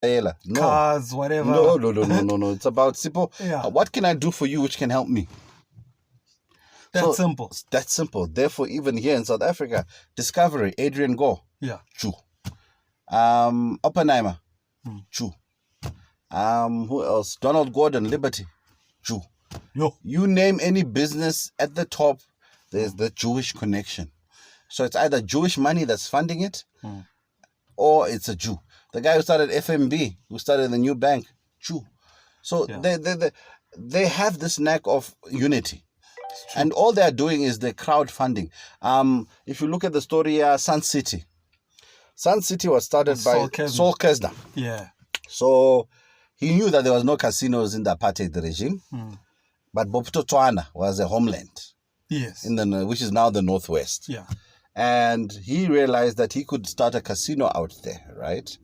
cars, whatever. No. It's about simple. Yeah. What can I do for you which can help me? That's simple. That's simple. Therefore, even here in South Africa, Discovery, Adrian Gore, Yeah. Jew. Oppenheimer, Jew. Who else? Donald Gordon, Liberty, Jew. Yo. You name any business at the top, there's the Jewish connection. So it's either Jewish money that's funding it, or it's a Jew. The guy who started FMB, who started the new bank, Jew. So they have this knack of unity. And all they're doing is they're crowdfunding. If you look at the story, Sun City. Sun City was started by Saul Kesner. Yeah. So he knew that there was no casinos in the apartheid regime. But Bophuthatswana was a homeland. Yes. Which is now the Northwest. Yeah. And he realized that he could start a casino out there, right?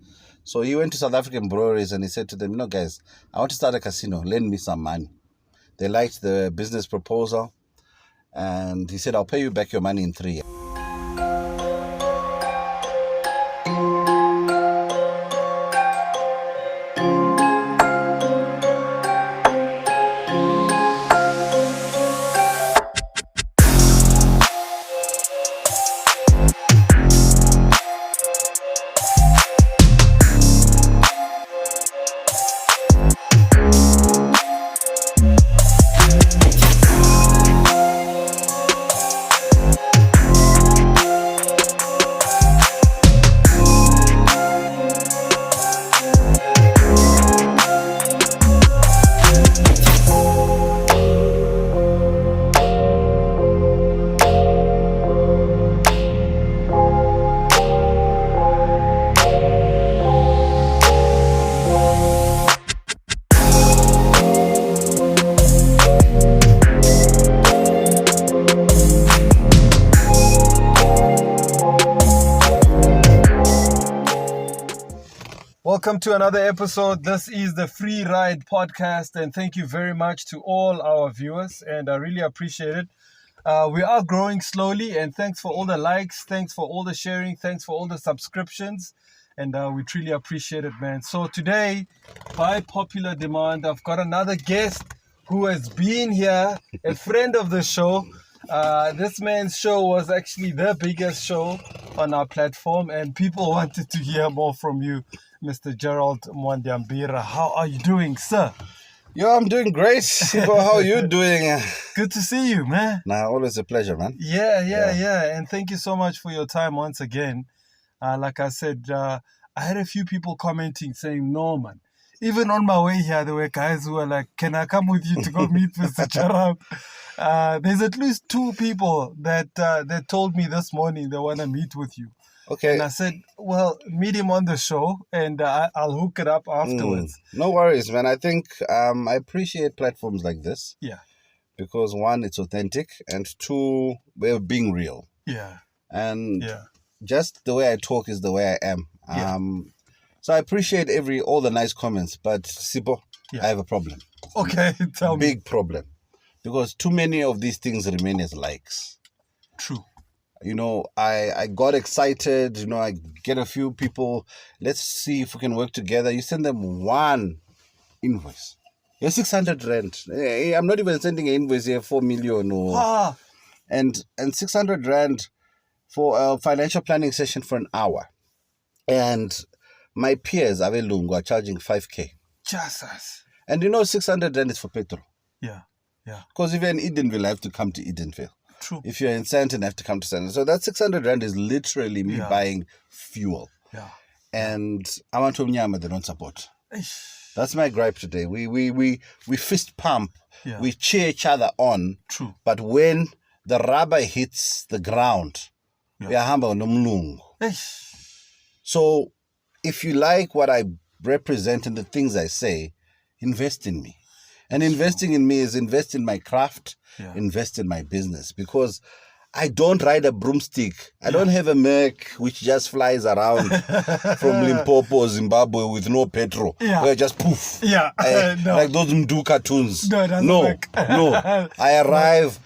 So he went to South African breweries and he said to them, guys, I want to start a casino. Lend me some money. They liked the business proposal. And he said, I'll pay you back your money in 3 years. Welcome to another episode. This is the Free Ride Podcast, and thank you very much to all our viewers, and I really appreciate it. We are growing slowly, and thanks for all the likes, thanks for all the sharing, thanks for all the subscriptions, and we truly appreciate it, man. So today, by popular demand, I've got another guest who has been here, a friend of the show. This man's show was actually the biggest show on our platform, and people wanted to hear more from you, Mr. Gerald Mwandiambira. How are you doing, sir? Yo, I'm doing great. How are you doing? Good to see you, man. Always a pleasure, man. Yeah. And thank you so much for your time once again. Like I said, I had a few people commenting saying, no, man. Even on my way here, there were guys who were like, can I come with you to go meet Mr. Gerald? There's at least 2 people that told me this morning they want to meet with you. Okay. And I said, well, meet him on the show and I'll hook it up afterwards. No worries, man. I think I appreciate platforms like this. Yeah. Because 1, it's authentic, and 2, we're being real. Yeah. And just the way I talk is the way I am. So I appreciate all the nice comments, but Sipo, I have a problem. Okay, tell me. Big problem. Because too many of these things remain as likes. True. I got excited, I get a few people, let's see if we can work together. You send them 1 invoice. You're 600 rand. I'm not even sending an invoice here, 4 million. And 600 rand for a financial planning session for an hour. And my peers, Avelungu, are charging 5K. Jesus. And 600 rand is for petrol. Yeah. Because if you're in Edenville, I have to come to Edenville. True. If you're in Sandton, I have to come to Sandton. So that 600 rand is literally me buying fuel. Yeah. And I want to Mnyama, they don't support. That's my gripe today. We fist pump. Yeah. We cheer each other on. True. But when the rubber hits the ground, we are humble no mlungu. So if you like what I represent and the things I say, invest in me. And investing in me is invest in my craft, invest in my business. Because I don't ride a broomstick. I don't have a Mac which just flies around from Limpopo, Zimbabwe with no petrol. Where I just poof. No. Like those Mdu cartoons. No, it doesn't work. No. I arrive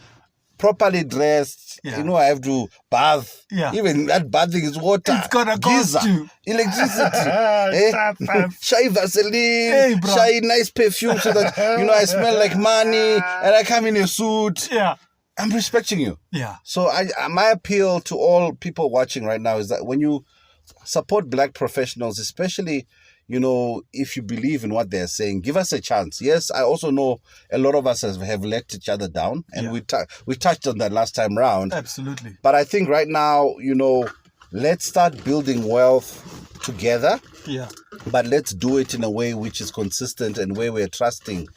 properly dressed. Yeah. You know, I have to bath. Yeah. Even that bathing is water. It's gonna cost Geyser, you. electricity. Tap. Shy Vaseline, Hey, bro. shy nice perfume so that, I smell like money and I come in a suit. Yeah. I'm respecting you. Yeah. So my appeal to all people watching right now is that when you support black professionals, especially, if you believe in what they're saying, give us a chance. Yes, I also know a lot of us have let each other down, and we touched on that last time round. Absolutely. But I think right now, let's start building wealth together. Yeah. But let's do it in a way which is consistent and where we're trusting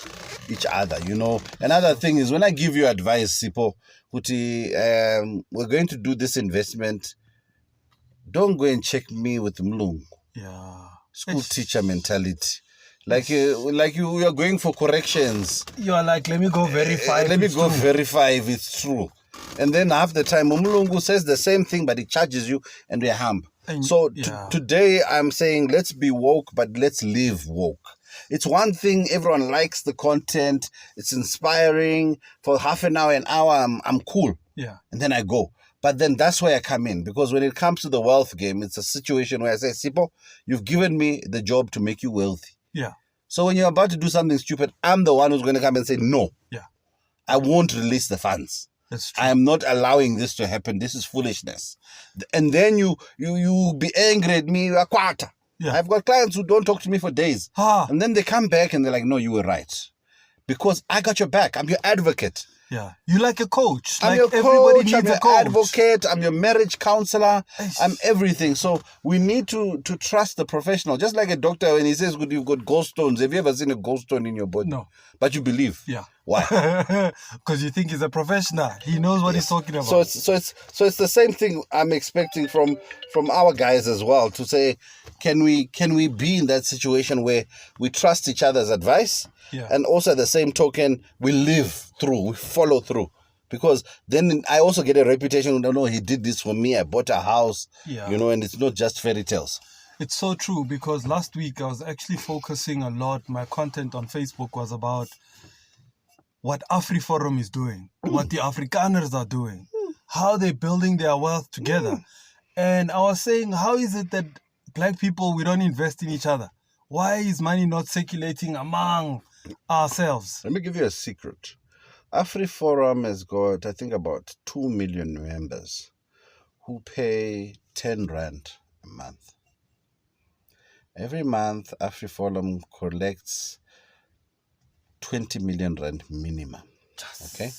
each other, Another thing is when I give you advice, Sipo, we're going to do this investment. Don't go and check me with Mlung. Yeah. School teacher mentality. Like you are going for corrections. You are like, let me go verify. Verify if it's true. And then half the time, Umlungu says the same thing, but he charges you and we're humble. So today I'm saying let's be woke, but let's live woke. It's one thing, everyone likes the content. It's inspiring. For half an hour, I'm cool. Yeah. And then I go. But then that's where I come in. Because when it comes to the wealth game, it's a situation where I say, Sipo, you've given me the job to make you wealthy. Yeah. So when you're about to do something stupid, I'm the one who's going to come and say, no. Yeah. I won't release the funds. That's true. I am not allowing this to happen. This is foolishness. And then you be angry at me. Yeah. I've got clients who don't talk to me for days. And then they come back and they're like, no, you were right. Because I got your back. I'm your advocate. Yeah. You like a coach. I'm like your coach, everybody needs I'm your a coach. advocate, I'm your marriage counselor, I'm everything. So we need to trust the professional. Just like a doctor, when he says, you've got gallstones. Have you ever seen a gallstone in your body? No. But you believe. Yeah. Why? Because you think he's a professional. He knows what he's talking about. So it's the same thing I'm expecting from our guys as well, to say, can we be in that situation where we trust each other's advice? Yeah. And also at the same token, we live through, we follow through. Because then I also get a reputation, no, he did this for me, I bought a house, and it's not just fairy tales. It's so true, because last week I was actually focusing a lot. My content on Facebook was about what Afri Forum is doing, what the Afrikaners are doing, how they're building their wealth together. And I was saying, how is it that black people, we don't invest in each other? Why is money not circulating among ourselves? Let me give you a secret. Afri Forum has got, I think, about 2 million members who pay 10 Rand a month. Every month, Afri Forum collects 20 million Rand minimum. Okay?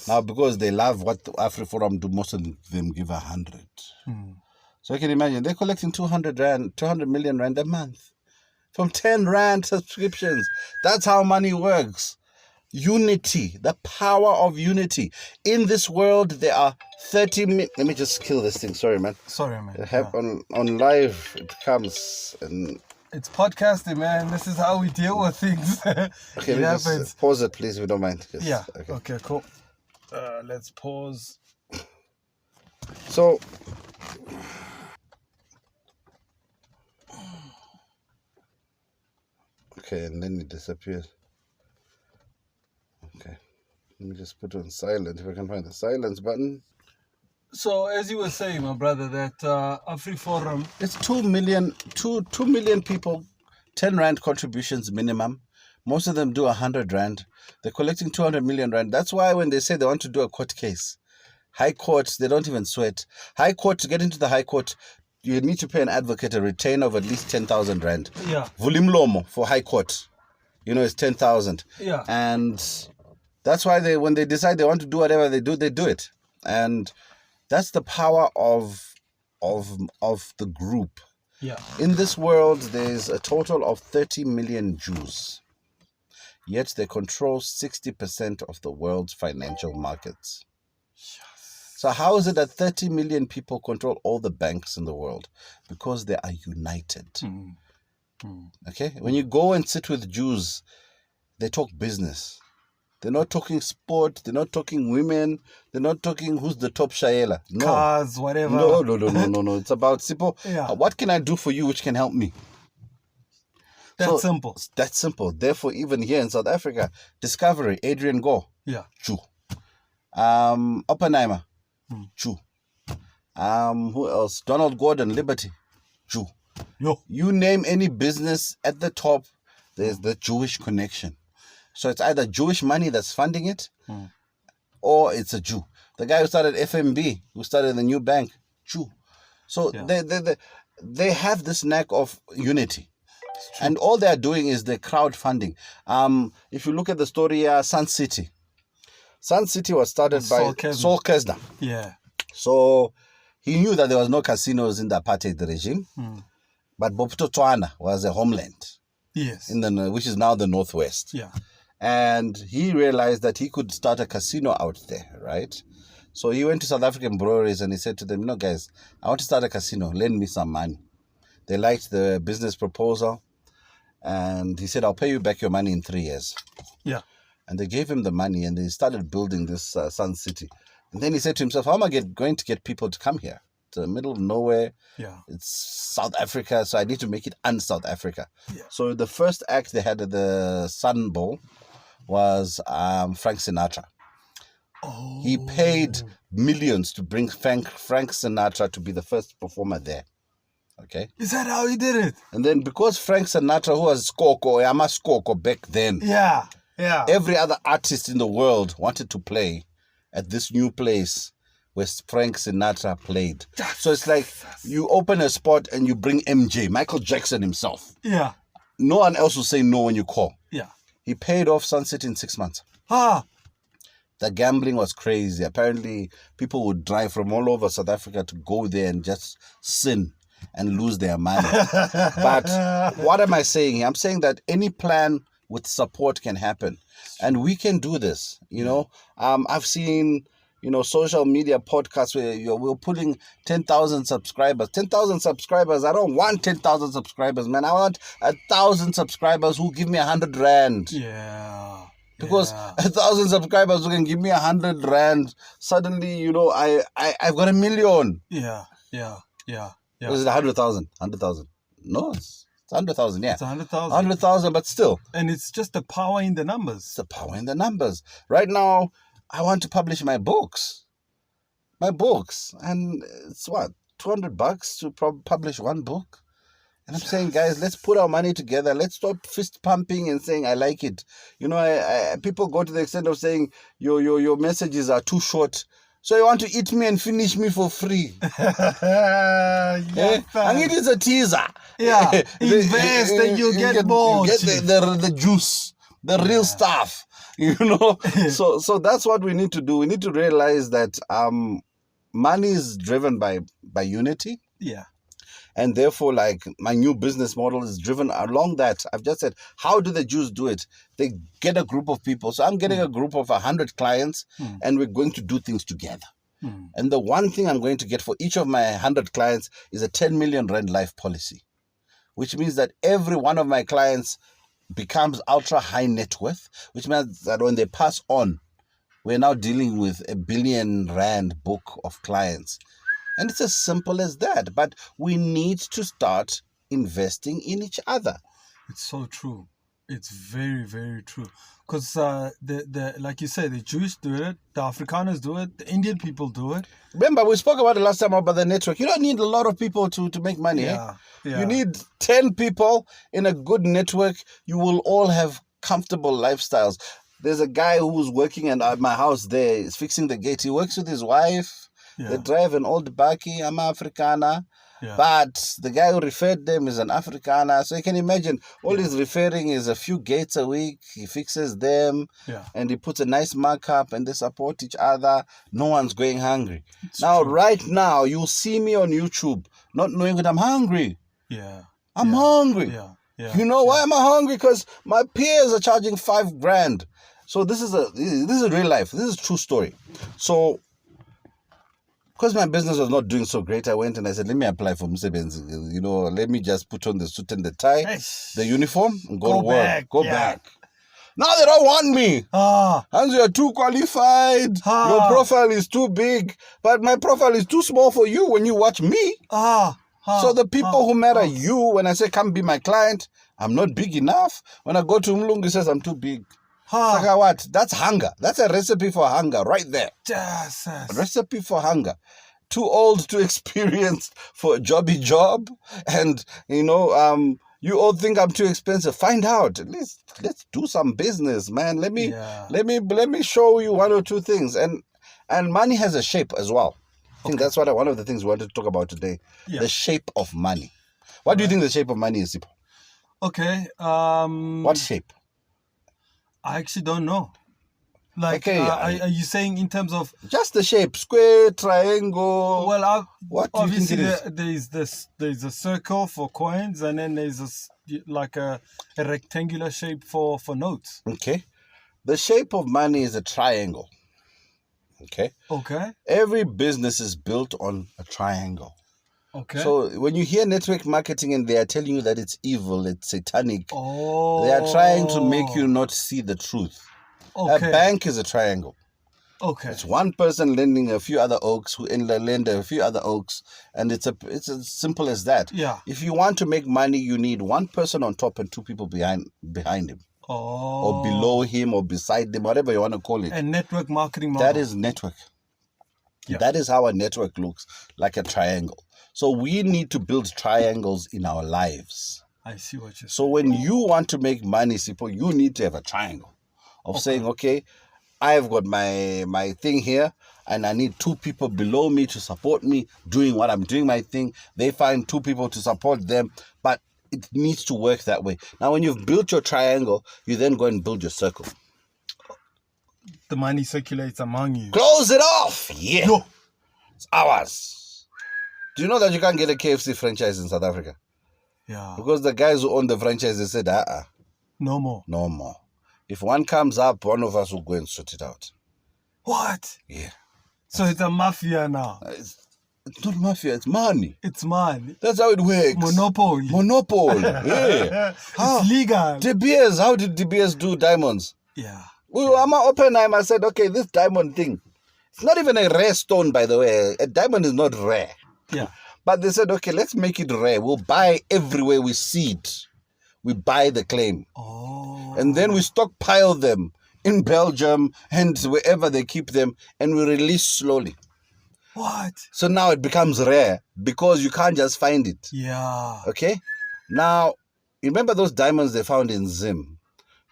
Now, because they love what Afri Forum do, most of them give 100. So you can imagine, they're collecting 200 million Rand a month from 10 Rand subscriptions. That's how money works. Unity, the power of unity. In this world, there are 30 million. Let me just kill this thing. Sorry, man. On live, it comes and... It's podcasting, man. This is how we deal with things. Okay, it happens. Pause it, please, if you don't mind. Yeah. Okay, cool. Let's pause. So... Okay, and then it disappears. Okay. Let me just put it on silent if I can find the silence button. So, as you were saying, my brother, that Afri Forum... It's 2 million people, 10 Rand contributions minimum. Most of them do 100 Rand. They're collecting 200 million Rand. That's why when they say they want to do a court case, High Court, they don't even sweat. High Court, to get into the High Court, you need to pay an advocate a retainer of at least 10,000 Rand. Yeah. Vulimlomo for High Court, it's 10,000. Yeah. And that's why when they decide they want to do whatever they do it. And that's the power of the group. Yeah. In this world, there's a total of 30 million Jews. Yet they control 60% of the world's financial markets. So how is it that 30 million people control all the banks in the world? Because they are united. Okay? When you go and sit with Jews, they talk business. They're not talking sport. They're not talking women. They're not talking who's the top shayela. No. Cars, whatever. No. It's about simple. Yeah. What can I do for you which can help me? That's simple. That's simple. Therefore, even here in South Africa, Discovery, Adrian Gore. Yeah. Jew. Oppenheimer, Jew. Who else? Donald Gordon, Liberty, Jew. Yo. You name any business at the top, there's the Jewish connection. So it's either Jewish money that's funding it, or it's a Jew. The guy who started FMB, who started the new bank, Jew. So they have this knack of unity. And all they're doing is the crowdfunding. If you look at the story, Sun City. Sun City was started by Saul Kesner. Yeah. So he knew that there was no casinos in the apartheid regime. But Bophuthatswana was a homeland. Yes. Which is now the Northwest. Yeah. And he realized that he could start a casino out there, right? So he went to South African breweries and he said to them, guys, I want to start a casino. Lend me some money. They liked the business proposal. And he said, I'll pay you back your money in 3 years. Yeah. And they gave him the money and they started building this Sun City. And then he said to himself, how am I going to get people to come here? To the middle of nowhere. Yeah. It's South Africa, so I need to make it un-South Africa. Yeah. So the first act they had at the Sun Bowl was Frank Sinatra. Oh. He paid millions to bring Frank Sinatra to be the first performer there. Okay. Is that how he did it? And then because Frank Sinatra, who was Yama Skoko back then, yeah, every other artist in the world wanted to play at this new place where Frank Sinatra played. So it's like you open a spot and you bring MJ, Michael Jackson himself. Yeah. No one else will say no when you call. Yeah. He paid off Sunset in 6 months. The gambling was crazy. Apparently, people would drive from all over South Africa to go there and just sin and lose their money. But what am I saying here? I'm saying that any plan with support can happen. And we can do this. I've seen, social media podcasts where we're putting 10,000 subscribers. 10,000 subscribers. I don't want 10,000 subscribers, man. I want 1,000 subscribers who give me 100 rand. Yeah. Because 1,000 subscribers who can give me 100 rand, suddenly, I've got 1 million. Yeah. Is it 100,000? 100,000. No, it's 100,000, yeah. It's 100,000. 100,000, but still. And it's just the power in the numbers. It's the power in the numbers. Right now, I want to publish my books. And it's what? $200 to publish one book? And I'm saying, guys, let's put our money together. Let's stop fist pumping and saying, I like it. People go to the extent of saying, your messages are too short. So you want to eat me and finish me for free. I need it's a teaser. Yeah. Invest and you get more. You get the juice, the real stuff. So that's what we need to do. We need to realize that money is driven by unity. Yeah. And therefore, like, my new business model is driven along that. I've just said, how do the Jews do it? They get a group of people. So I'm getting a group of 100 clients, and we're going to do things together. And the one thing I'm going to get for each of my 100 clients is a 10 million rand life policy, which means that every one of my clients becomes ultra high net worth, which means that when they pass on, we're now dealing with 1 billion rand book of clients. And it's as simple as that. But we need to start investing in each other. It's so true. It's very, very true. Because like you say, the Jews do it, the Afrikaners do it, the Indian people do it. Remember, we spoke about it last time about the network. You don't need a lot of people to make money. Yeah. You need 10 people in a good network. You will all have comfortable lifestyles. There's a guy who's working at my house there. He's fixing the gate. He works with his wife. Yeah. They drive an old bakkie. I'm an Afrikaner. Yeah. But the guy who referred them is an Afrikaner. So you can imagine, all he's referring is a few gates a week. He fixes them. Yeah. And he puts a nice markup and they support each other. No one's going hungry. It's now, true. right now, you'll see me on YouTube not knowing that I'm hungry. Yeah. I'm hungry. Yeah. Yeah. You know why am I hungry? Because my peers are charging 5 grand. So this is real life. This is a true story. So, because my business was not doing so great, I went and I said, let me apply for Msebenzi. Let me just put on the suit and the tie, the uniform, and go to work. Go back. Now they don't want me. And you're too qualified. Your profile is too big. But my profile is too small for you when you watch me. So the people who matter you, when I say come be my client, I'm not big enough. When I go to Mlungu, he says I'm too big. Saka what? That's hunger. That's a recipe for hunger right there. Jesus. A recipe for hunger. Too old to experience for a jobby job. And, you all think I'm too expensive. Find out. At least let's do some business, man. Let me show you one or two things. And money has a shape as well. I think that's one of the things we wanted to talk about today. Yeah. The shape of money. What do you think the shape of money is, Sipho? Okay. What shape? I actually don't know. Like, are you saying in terms of just the shape, square, triangle? Well, what obviously do you think it is? There's a circle for coins, and then there's a rectangular shape for notes. Okay, the shape of money is a triangle. Okay. Every business is built on a triangle. Okay. So when you hear network marketing and they are telling you that it's evil, it's satanic, they are trying to make you not see the truth. Okay. A bank is a triangle. Okay. It's one person lending a few other oaks who lend a few other oaks, and it's as simple as that. Yeah. If you want to make money, you need one person on top and two people behind him. Or below him or beside him, whatever you want to call it. And network marketing model. That is network. Yeah. That is how a network looks, like a triangle. So we need to build triangles in our lives. I see what you're saying. So when you want to make money, Sipho, you need to have a triangle of saying, okay, I've got my thing here, and I need two people below me to support me doing what I'm doing my thing. They find two people to support them, but it needs to work that way. Now, when you've built your triangle, you then go and build your circle. The money circulates among you. Close it off! Yeah. Yo. It's ours. Do you know that you can't get a KFC franchise in South Africa? Yeah. Because the guys who own the franchise, they said, no more. No more. If one comes up, one of us will go and sort it out. What? Yeah. So it's a mafia now. It's not mafia, it's money. It's money. That's how it works. Monopoly. Yeah. It's legal. De Beers, how did De Beers do diamonds? Yeah. I'm an open time. I said, okay, this diamond thing, it's not even a rare stone, by the way. A diamond is not rare. Yeah. But they said, okay, let's make it rare. We'll buy everywhere we see it. We buy the claim. And then we stockpile them in Belgium and wherever they keep them, and we release slowly. What? So now it becomes rare because you can't just find it. Yeah. Okay? Now, you remember those diamonds they found in Zim?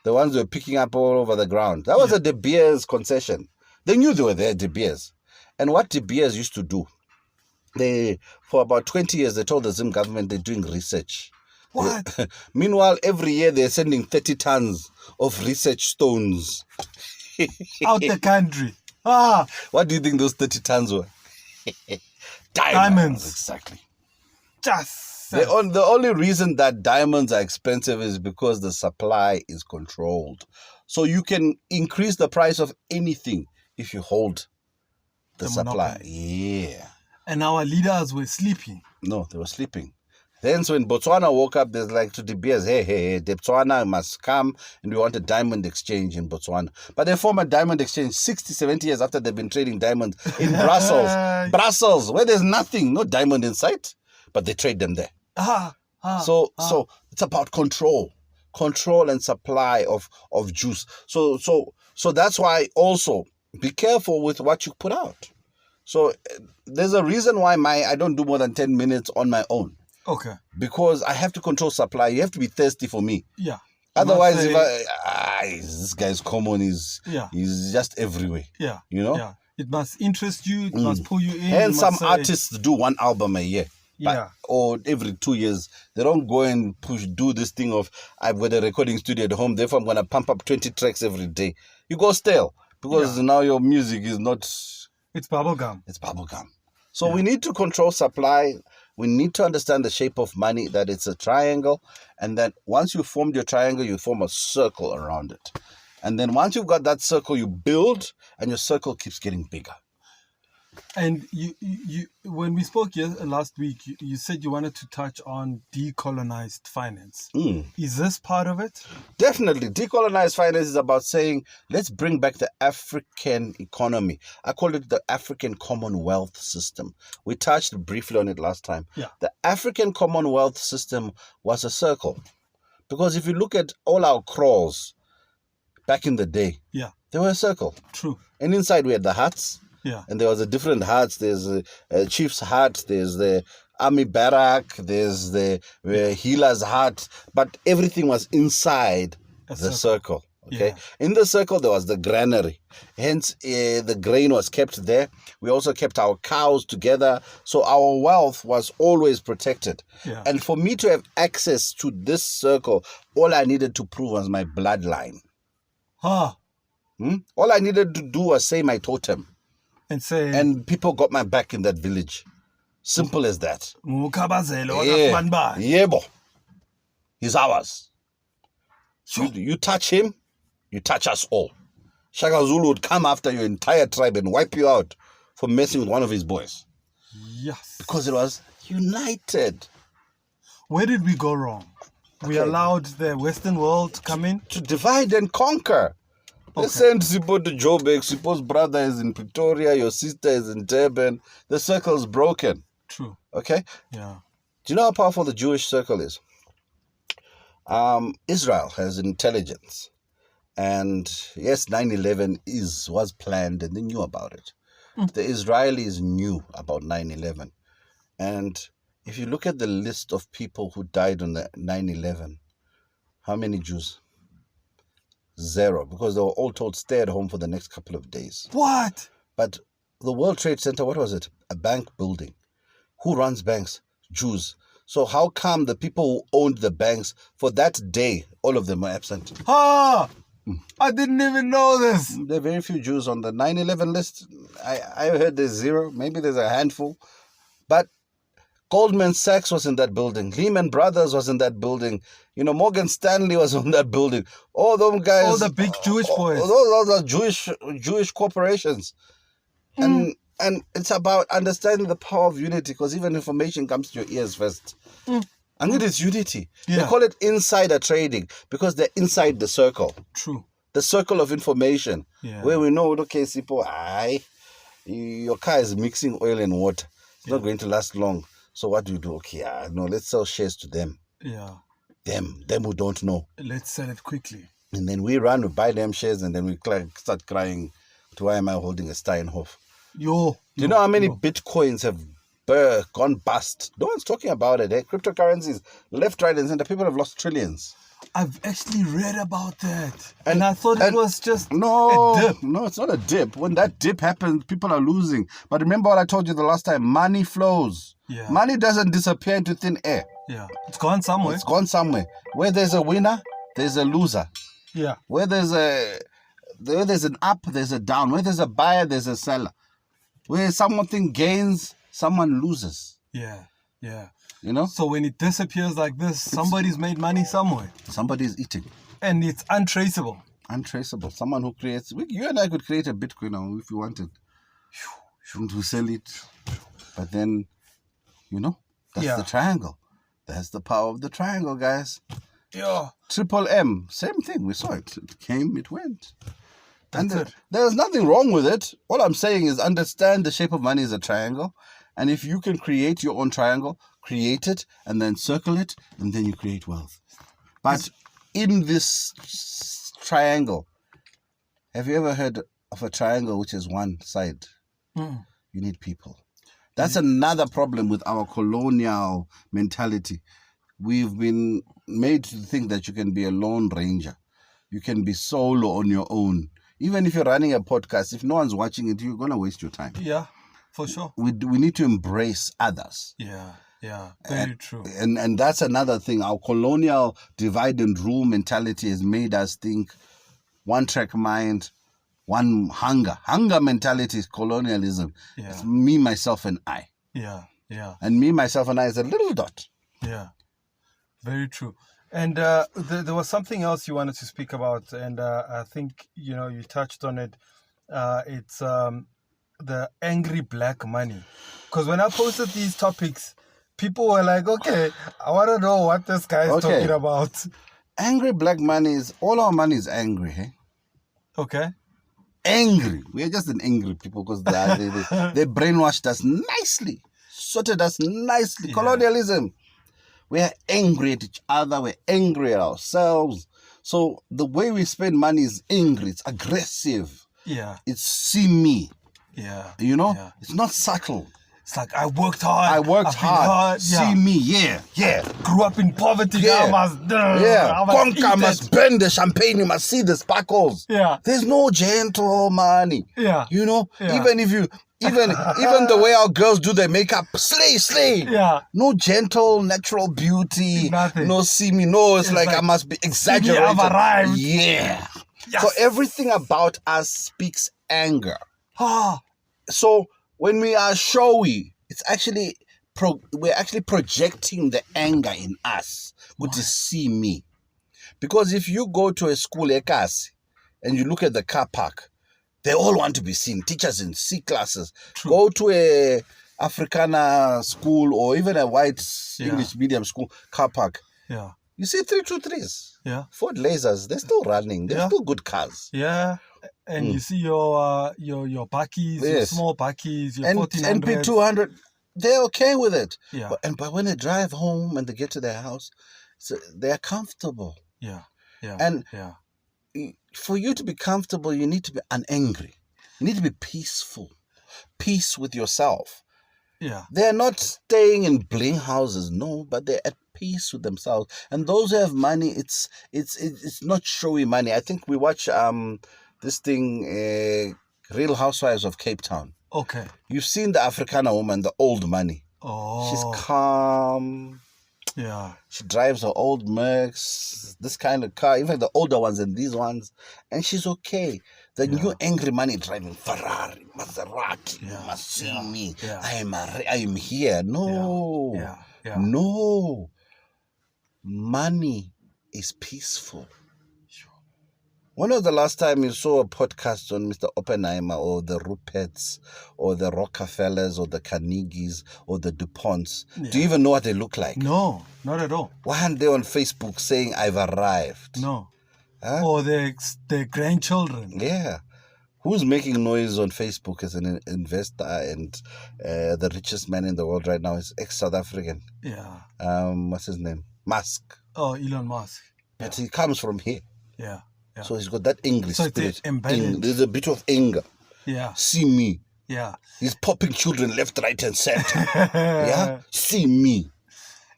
The ones they were picking up all over the ground. That was a De Beers concession. They knew they were there, De Beers. And what De Beers used to do, for about 20 years, they told the Zim government they're doing research. What? Meanwhile, every year they're sending 30 tons of research stones. Out the country. What do you think those 30 tons were? Diamonds. Exactly. Just the only reason that diamonds are expensive is because the supply is controlled. So you can increase the price of anything if you hold the supply. Monopoly. Yeah. And our leaders were sleeping. No, they were sleeping. Then so when Botswana woke up, there's like to De Beers, hey, Botswana must come and we want a diamond exchange in Botswana. But they form a diamond exchange 60, 70 years after they've been trading diamonds in Brussels. Brussels, where there's nothing, no diamond in sight, but they trade them there. So it's about control and supply of juice. So that's why also be careful with what you put out. So there's a reason why I don't do more than 10 minutes on my own. Okay. Because I have to control supply. You have to be thirsty for me. Yeah. Otherwise, this guy's common, he's just everywhere. Yeah. You know? Yeah. It must interest you. It must pull you in. And some artists do one album a year. Yeah. Or every 2 years. They don't go and do this thing of, I've got a recording studio at home, therefore I'm going to pump up 20 tracks every day. You go stale. Because now your music is not... It's bubblegum. It's bubblegum. So we need to control supply. We need to understand the shape of money, that it's a triangle. And then once you formed your triangle, you form a circle around it. And then once you've got that circle, you build and your circle keeps getting bigger. And you when we spoke last week, you said you wanted to touch on decolonized finance. Is this part of it? Definitely. Decolonized finance is about saying, let's bring back the African economy. I call it the African Commonwealth system. We touched briefly on it last time. Yeah. The African Commonwealth system was a circle. Because if you look at all our kraals, back in the day, Yeah. they were a circle. True. And inside we had the huts. Yeah. And there was a different huts. There's a chief's hut. There's the army barrack. There's the healer's hut. But everything was inside the circle. Okay. Yeah. In the circle, there was the granary. Hence, the grain was kept there. We also kept our cows together. So our wealth was always protected. Yeah. And for me to have access to this circle, all I needed to prove was my bloodline. Huh. All I needed to do was say my totem. And people got my back in that village. Simple as that. Yebo. He's ours. You touch him, you touch us all. Shaka Zulu would come after your entire tribe and wipe you out for messing with one of his boys. Yes. Because it was united. Where did we go wrong? We allowed the Western world to come in? To divide and conquer. They send Sipo to Joburg. Sipo's brother is in Pretoria. Your sister is in Durban. The circle's broken. True. Okay? Yeah. Do you know how powerful the Jewish circle is? Israel has intelligence. And yes, 9/11 was planned and they knew about it. The Israelis knew about 9/11. And if you look at the list of people who died on the 9/11, how many Jews? 0, because they were all told stay at home for the next couple of days. What? But the World Trade Center, what was it? A bank building. Who runs banks? Jews. So how come the people who owned the banks for that day, all of them were absent? Ah! I didn't even know this. There are very few Jews on the 9/11 list. I heard there's 0. Maybe there's a handful. But Goldman Sachs was in that building. Lehman Brothers was in that building. Morgan Stanley was on that building. All those guys. All the big Jewish boys. Those are Jewish corporations. And it's about understanding the power of unity, because even information comes to your ears first. And it is unity. Yeah. They call it insider trading because they're inside the circle. True. The circle of information. Yeah. Where we know, okay, Sipo, your car is mixing oil and water. It's not going to last long. So what do you do? Okay, no, let's sell shares to them. Yeah. Them who don't know. Let's sell it quickly. And then we buy them shares, and then we start crying, to why am I holding a Steinhoff? Do you know how many Bitcoins have gone bust? No one's talking about it. Cryptocurrencies, left, right, and center. People have lost trillions. I've actually read about that. And I thought it was just a dip. No, it's not a dip. When that dip happens, people are losing. But remember what I told you the last time. Money flows. Yeah. Money doesn't disappear into thin air. Yeah. It's gone somewhere. It's gone somewhere. Where there's a winner, there's a loser. Yeah. Where there's an up, there's a down. Where there's a buyer, there's a seller. Where something gains, someone loses. Yeah. Yeah. So when it disappears like this, somebody's made money somewhere. Somebody's eating. And it's untraceable. Untraceable. Someone who creates... You and I could create a Bitcoin now if you wanted. Shouldn't we sell it? But then, that's the triangle. That's the power of the triangle, guys. Yeah. Triple M, same thing. We saw it. It came, it went. That's it. There's nothing wrong with it. All I'm saying is understand the shape of money is a triangle. And if you can create your own triangle, create it and then circle it, and then you create wealth. But in this triangle, have you ever heard of a triangle which is one side? You need people. That's another problem with our colonial mentality. We've been made to think that you can be a lone ranger. You can be solo on your own. Even if you're running a podcast, if no one's watching it, you're going to waste your time. Yeah, for sure. We need to embrace others. Yeah, very true. And that's another thing. Our colonial divide and rule mentality has made us think one track mind, one hunger. Hunger mentality is colonialism. Yeah. It's me, myself, and I. Yeah. And me, myself, and I is a little dot. Yeah, very true. And there was something else you wanted to speak about, and I think, you touched on it. It's the angry black money. Because when I posted these topics, people were like, okay, I want to know what this guy is talking about. Angry black money is, all our money is angry, hey? Okay. Angry. We are just an angry people because they brainwashed us nicely, sorted us nicely. Yeah. Colonialism. We are angry at each other. We're angry at ourselves. So the way we spend money is angry, it's aggressive. Yeah. It's see me. Yeah. You know? Yeah. It's not subtle. It's like, I worked hard. I worked hard. See me. Yeah. Grew up in poverty. Yeah. I must eat Conker must it. burn the champagne. You must see the sparkles. Yeah. There's no gentle money. Yeah. You know? Yeah. Even if you... Even the way our girls do their makeup, slay. Yeah. No gentle, natural beauty. Nothing. No see me. No, it's like I must be exaggerated. I've arrived. Yeah. Yes. So everything about us speaks anger. So when we are showy, it's actually we're actually projecting the anger in us, which is see me. Because if you go to a school ekasi and you look at the car park, they all want to be seen. Teachers in C classes. True. Go to a Afrikaner school or even a white English medium school car park. Yeah. You see 323s. Yeah. Ford Lasers. They're still running. They're still good cars. Yeah. And you see your bakkies, your small bakkies, your 1400s. NP200. They're okay with it. Yeah. But when they drive home and they get to their house, they're comfortable. Yeah. And for you to be comfortable, you need to be unangry. You need to be peaceful. Peace with yourself. Yeah. They're not staying in bling houses, no, but they're at peace with themselves. And those who have money, it's not showy money. I think we watch this thing, Real Housewives of Cape Town. Okay. You've seen the Afrikaner woman, the old money. Oh. She's calm. Yeah. She drives her old Mercs, this kind of car, even the older ones and these ones, and she's okay. The new angry money driving Ferrari, Maserati, you must see me. Yeah. I am here. No. Yeah. No. Money is peaceful. When was the last time you saw a podcast on Mr. Oppenheimer or the Ruperts or the Rockefellers or the Carnegies or the DuPonts? Yeah. Do you even know what they look like? No, not at all. Why aren't they on Facebook saying, I've arrived? No. Huh? Or their grandchildren. Yeah. Who's making noise on Facebook as an investor and the richest man in the world right now is ex-South African? Yeah. What's his name? Musk. Oh, Elon Musk. But he comes from here. Yeah. So he's got that English spirit. There's a bit of anger. Yeah. See me. Yeah. He's popping children left, right, and center. Yeah. See me.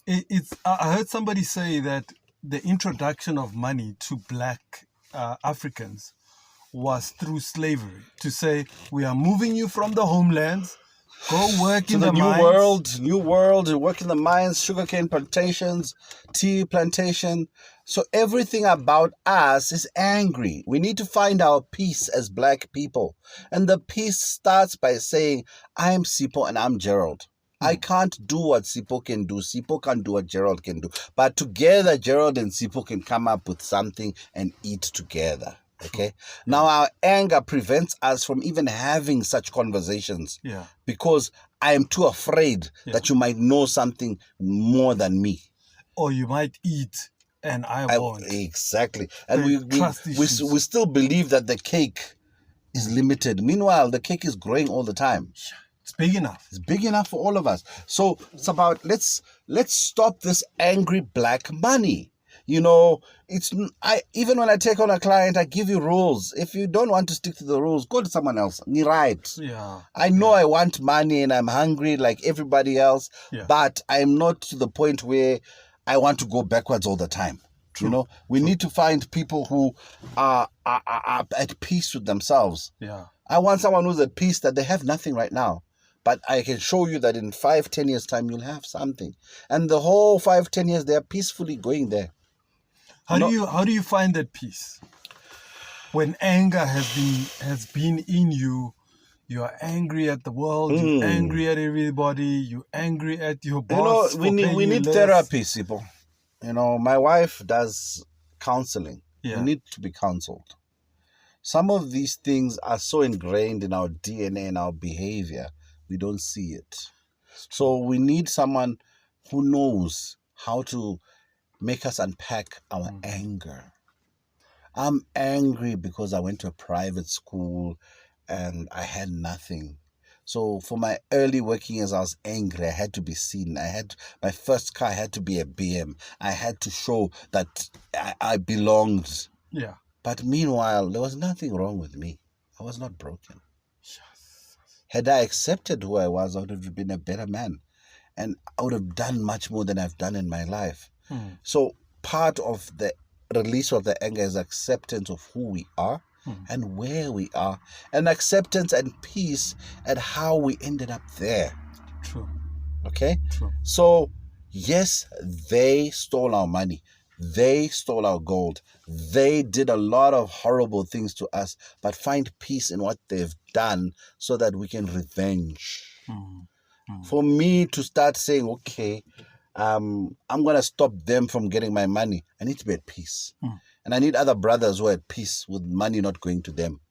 I heard somebody say that the introduction of money to black Africans was through slavery. To say, we are moving you from the homelands. Go work in the mines. New world, work in the mines, sugarcane plantations, tea plantation. So everything about us is angry. We need to find our peace as black people. And the peace starts by saying, I'm Sipho and I'm Gerald. I can't do what Sipho can do. Sipho can't do what Gerald can do. But together, Gerald and Sipho can come up with something and eat together. Okay. Now our anger prevents us from even having such conversations. Yeah. Because I am too afraid that you might know something more than me. Or you might eat and I won't. Exactly. And we still believe that the cake is limited. Meanwhile, the cake is growing all the time. It's big enough. It's big enough for all of us. So it's about let's stop this angry black money. You know, even when I take on a client, I give you rules. If you don't want to stick to the rules, go to someone else. Right. Yeah. I know I want money and I'm hungry like everybody else, but I'm not to the point where I want to go backwards all the time. True. You know, we need to find people who are at peace with themselves. Yeah. I want someone who's at peace that they have nothing right now. But I can show you that in 5-10 years' time, you'll have something. And the whole 5-10 years, they're peacefully going there. How do you find that peace? When anger has been in you, you are angry at the world, you're angry at everybody, you're angry at your boss. You know, we need therapy, people. You know, my wife does counseling. Yeah. We need to be counseled. Some of these things are so ingrained in our DNA and our behavior, we don't see it. So we need someone who knows how to make us unpack our anger. I'm angry because I went to a private school and I had nothing. So for my early working years, I was angry. I had to be seen. My first car had to be a BM. I had to show that I belonged. Yeah. But meanwhile, there was nothing wrong with me. I was not broken. Had I accepted who I was, I would have been a better man. And I would have done much more than I've done in my life. So part of the release of the anger is acceptance of who we are and where we are, and acceptance and peace at how we ended up there. True. Okay? True. So, yes, they stole our money. They stole our gold. They did a lot of horrible things to us, but find peace in what they've done so that we can revenge. For me to start saying, okay, I'm going to stop them from getting my money, I need to be at peace. And I need other brothers who are at peace with money not going to them.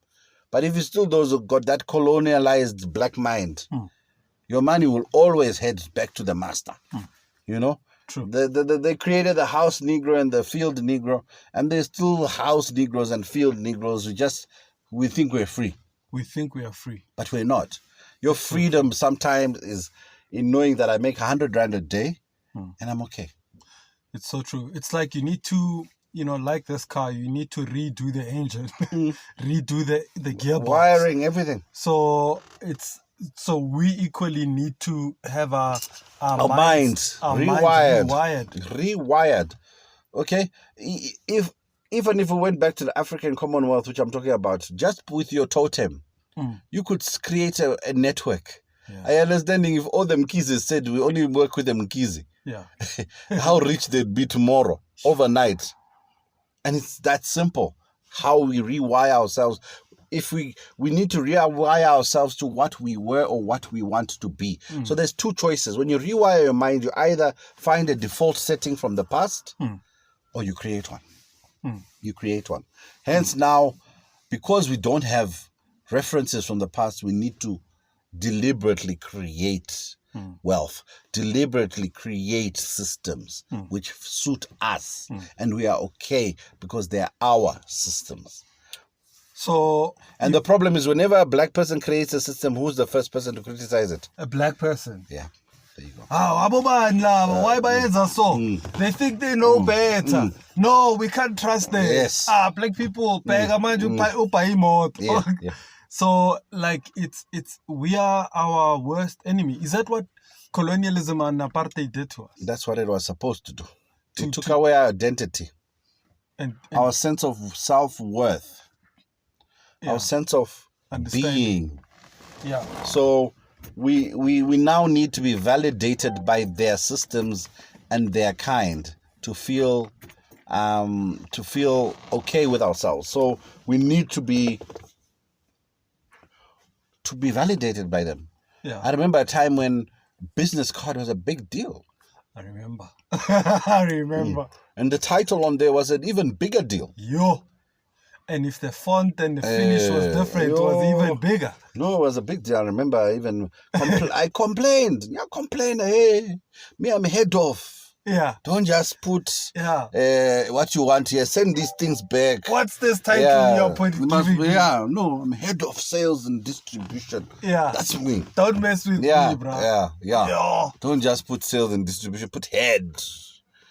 But if you still those who got that colonialized black mind, your money will always head back to the master. You know? True. They created the house Negro and the field Negro, and there's still house Negroes and field Negroes. We think we're free. We think we are free. But we're not. Your freedom sometimes is in knowing that I make 100 Rand a day and I'm okay. It's so true. It's like you need to, like this car, you need to redo the engine, redo the gearbox. Wiring, everything. So we equally need to have our minds rewired. Rewired. Okay? Even if we went back to the African Commonwealth, which I'm talking about, just with your totem, you could create a network. Yeah. I understanding if all the Mkhize said we only work with the Mkhize. Yeah. How rich they'd be tomorrow, overnight. And it's that simple. How we rewire ourselves. If we need to rewire ourselves to what we were or what we want to be. So there's two choices. When you rewire your mind, you either find a default setting from the past or you create one. You create one. Hence now, because we don't have references from the past, we need to deliberately create wealth, deliberately create systems which suit us. And we are okay because they are our systems. So, and the problem is whenever a black person creates a system, who's the first person to criticize it? A black person. Yeah. There you go. Why so? They think they know better. No, we can't trust them. Yes. Black people. Yeah. So, like, we are our worst enemy. Is that what colonialism and apartheid did to us? That's what it was supposed to do. It took away our identity, and our sense of self-worth, our sense of being. Yeah. So we now need to be validated by their systems and their kind to feel okay with ourselves. So we need to be validated by them. Yeah. I remember a time when business card was a big deal. I remember. I remember. And the title on there was an even bigger deal. Yo. And if the font and the finish was different, it was even bigger. No, it was a big deal. I remember I even I complained. Yeah, hey, me, I'm head off. Yeah. Don't just put what you want here. Send these things back. What's this title you're putting? No, I'm head of sales and distribution. Yeah. That's me. Don't mess with me, bro. Yeah. Yo. Don't just put sales and distribution. Put head.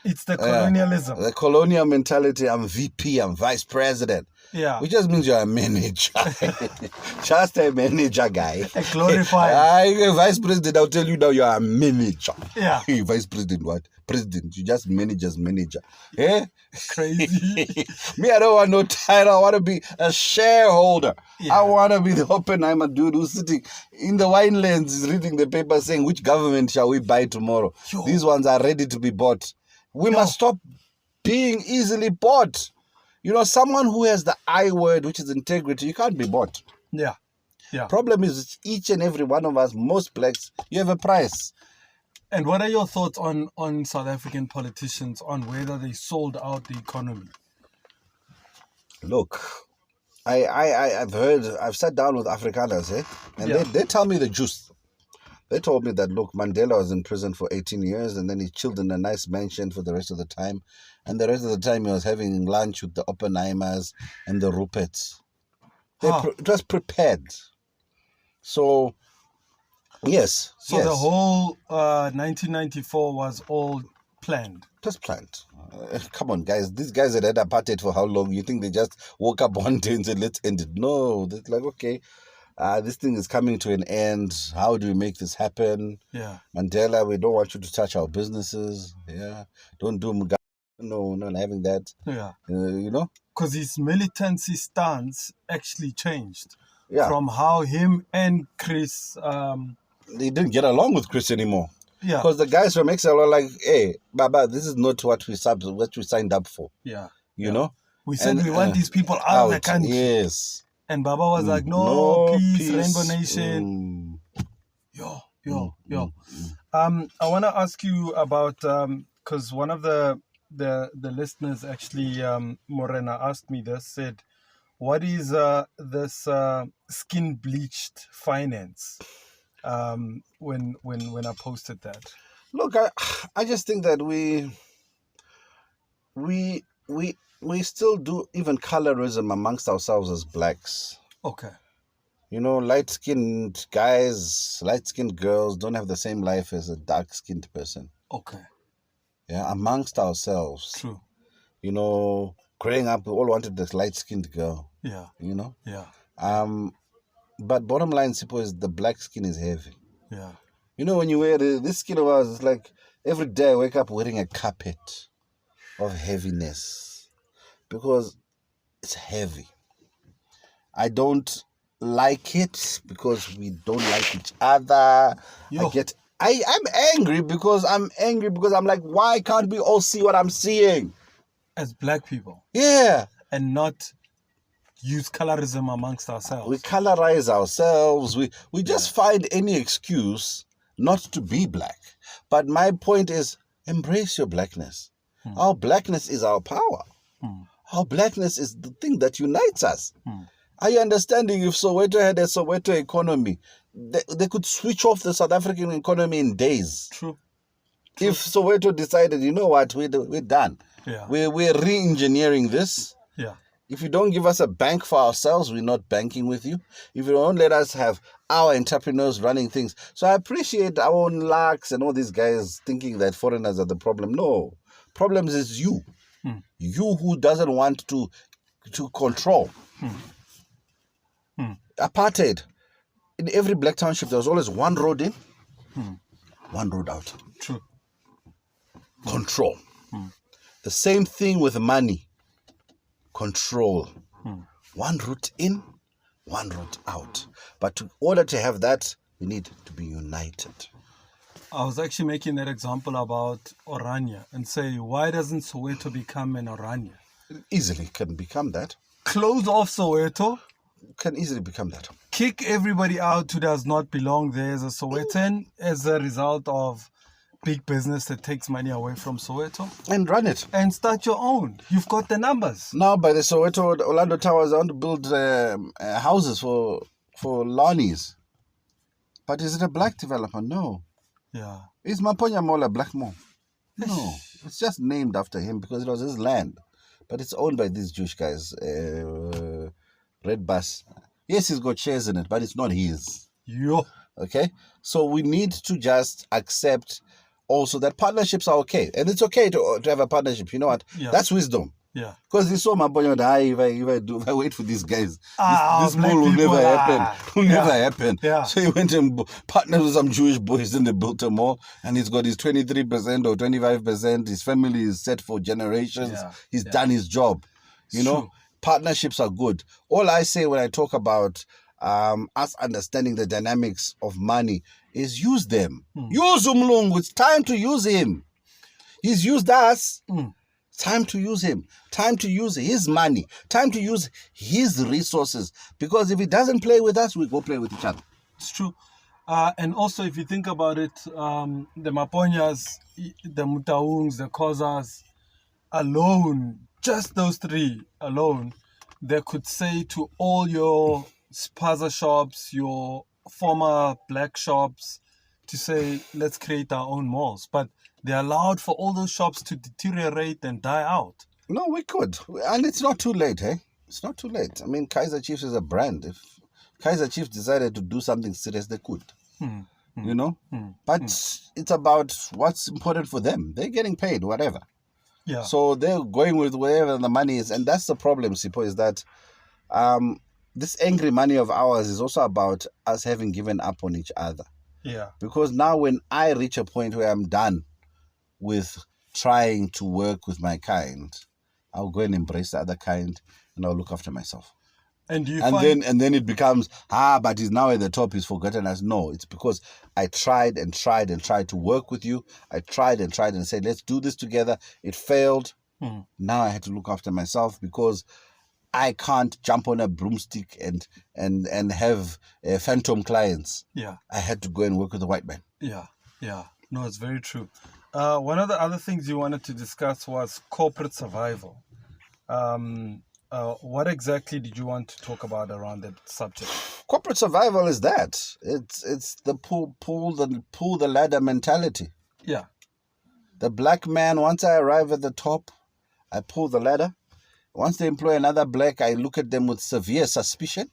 It's the colonialism. The colonial mentality. I'm VP. I'm vice president. Yeah. Which just means you're a manager. Just a manager guy. A glorified. Vice president, I'll tell you now you're a manager. Yeah. Vice president, what? President. You just manager's manager. Eh? Crazy. Me, I don't want no title. I want to be a shareholder. Yeah. I want to be the Oppenheimer dude who's sitting in the winelands reading the paper saying, which government shall we buy tomorrow? Yo. These ones are ready to be bought. We must stop being easily bought. Someone who has the I word, which is integrity, you can't be bought. Yeah. Problem is, each and every one of us, most blacks, you have a price. And what are your thoughts on South African politicians on whether they sold out the economy? Look, I've sat down with Afrikaners, and they tell me the juice. They told me that, look, Mandela was in prison for 18 years and then he chilled in a nice mansion for the rest of the time. And the rest of the time he was having lunch with the Oppenheimers and the Ruperts. It was prepared. So Yes. So yes. the whole 1994 was all planned. Just planned. Come on, guys. These guys had apartheid for how long? You think they just woke up one day and said, let's end it? No. They're like, okay, this thing is coming to an end. How do we make this happen? Yeah. Mandela, we don't want you to touch our businesses. Yeah. Don't do Mugabe. No, not having that. Yeah. You know? Because his militancy stance actually changed. Yeah. From how him and Chris... they didn't get along with Chris anymore. Yeah. Because the guys from Excel were like, hey, Baba, this is not what we signed up for. Yeah. You know? We said we want these people out of the country. Yes. And Baba was like, no, peace, Rainbow Nation. Yo. I want to ask you about, because one of the listeners actually, Morena, asked me this, said, what is this skin bleached finance? When I posted that. Look, I just think that we still do even colorism amongst ourselves as blacks. Okay. You know, light-skinned guys, light-skinned girls don't have the same life as a dark-skinned person. Okay. Yeah, amongst ourselves. True. You know, growing up, we all wanted this light-skinned girl. Yeah. You know? Yeah. But bottom line, Sipo, is the black skin is heavy. Yeah. You know, when you wear this skin of ours, it's like every day I wake up wearing a carpet of heaviness because it's heavy. I don't like it because we don't like each other. I'm angry because I'm like, why can't we all see what I'm seeing? As black people. Yeah. And not use colorism amongst ourselves. We colorize ourselves. We just find any excuse not to be black. But my point is, embrace your blackness. Our blackness is our power. Our blackness is the thing that unites us. Are you understanding? If Soweto had a Soweto economy, they could switch off the South African economy in days. True. If Soweto decided, you know what, we're done. Yeah. We're re-engineering this. Yeah. If you don't give us a bank for ourselves, we're not banking with you. If you don't let us have our entrepreneurs running things. So I appreciate our own lacks and all these guys thinking that foreigners are the problem. No. Problems is you. You who doesn't want to control. Apartheid. In every black township, there was always one road in, one road out. True. Control. The same thing with money. Control. One route in, one route out. But in order to have that, we need to be united. I was actually making that example about Orania and say, why doesn't Soweto become an Orania? It easily can become that. Close off Soweto. Can easily become that. Kick everybody out who does not belong there as a Sowetan as a result of big business that takes money away from Soweto. And run it. And start your own. You've got the numbers. Now by the Soweto Orlando Towers, I want to build houses for Lani's. But is it a black developer? No. Yeah. Is Maponya Mall a black mall? No. It's just named after him because it was his land. But it's owned by these Jewish guys. Red Bus. Yes, he's got shares in it, but it's not his. Yo. Okay? So we need to just accept also that partnerships are okay. And it's okay to have a partnership. You know what? Yeah. That's wisdom. Yeah. Because he saw my boy, if I wait for these guys, this black mall will people, never happen. Will never happen. Yeah. So he went and partnered with some Jewish boys and they built a mall and he's got his 23% or 25%. His family is set for generations. Yeah. He's done his job. You know, true. Partnerships are good. All I say when I talk about us understanding the dynamics of money is use them. Use Umlungu. It's time to use him. He's used us. Time to use him. Time to use his money. Time to use his resources. Because if he doesn't play with us, we go play with each other. It's true. And also, if you think about it, the Maponyas, the Mutaungs, the Kozas alone, just those three alone, they could say to all your spaza shops, your former black shops, to say, let's create our own malls. But they allowed for all those shops to deteriorate and die out. No, we could. And it's not too late, eh? It's not too late. I mean, Kaiser Chiefs is a brand. If Kaiser Chiefs decided to do something serious, they could. you know. But it's about what's important for them. They're getting paid, whatever. Yeah. So they're going with wherever the money is, and that's the problem, Sipo, is that this angry money of ours is also about us having given up on each other. Yeah. Because now when I reach a point where I'm done with trying to work with my kind, I'll go and embrace the other kind, and I'll look after myself. And do you then it becomes, but he's now at the top, he's forgotten us. No, it's because I tried to work with you. I tried and said, let's do this together. It failed. Now I had to look after myself because I can't jump on a broomstick and have phantom clients. Yeah. I had to go and work with a white man. Yeah. No, it's very true. One of the other things you wanted to discuss was corporate survival. What exactly did you want to talk about around that subject? Corporate survival is that. It's the pull the ladder mentality. Yeah. The black man, once I arrive at the top, I pull the ladder. Once they employ another black, I look at them with severe suspicion.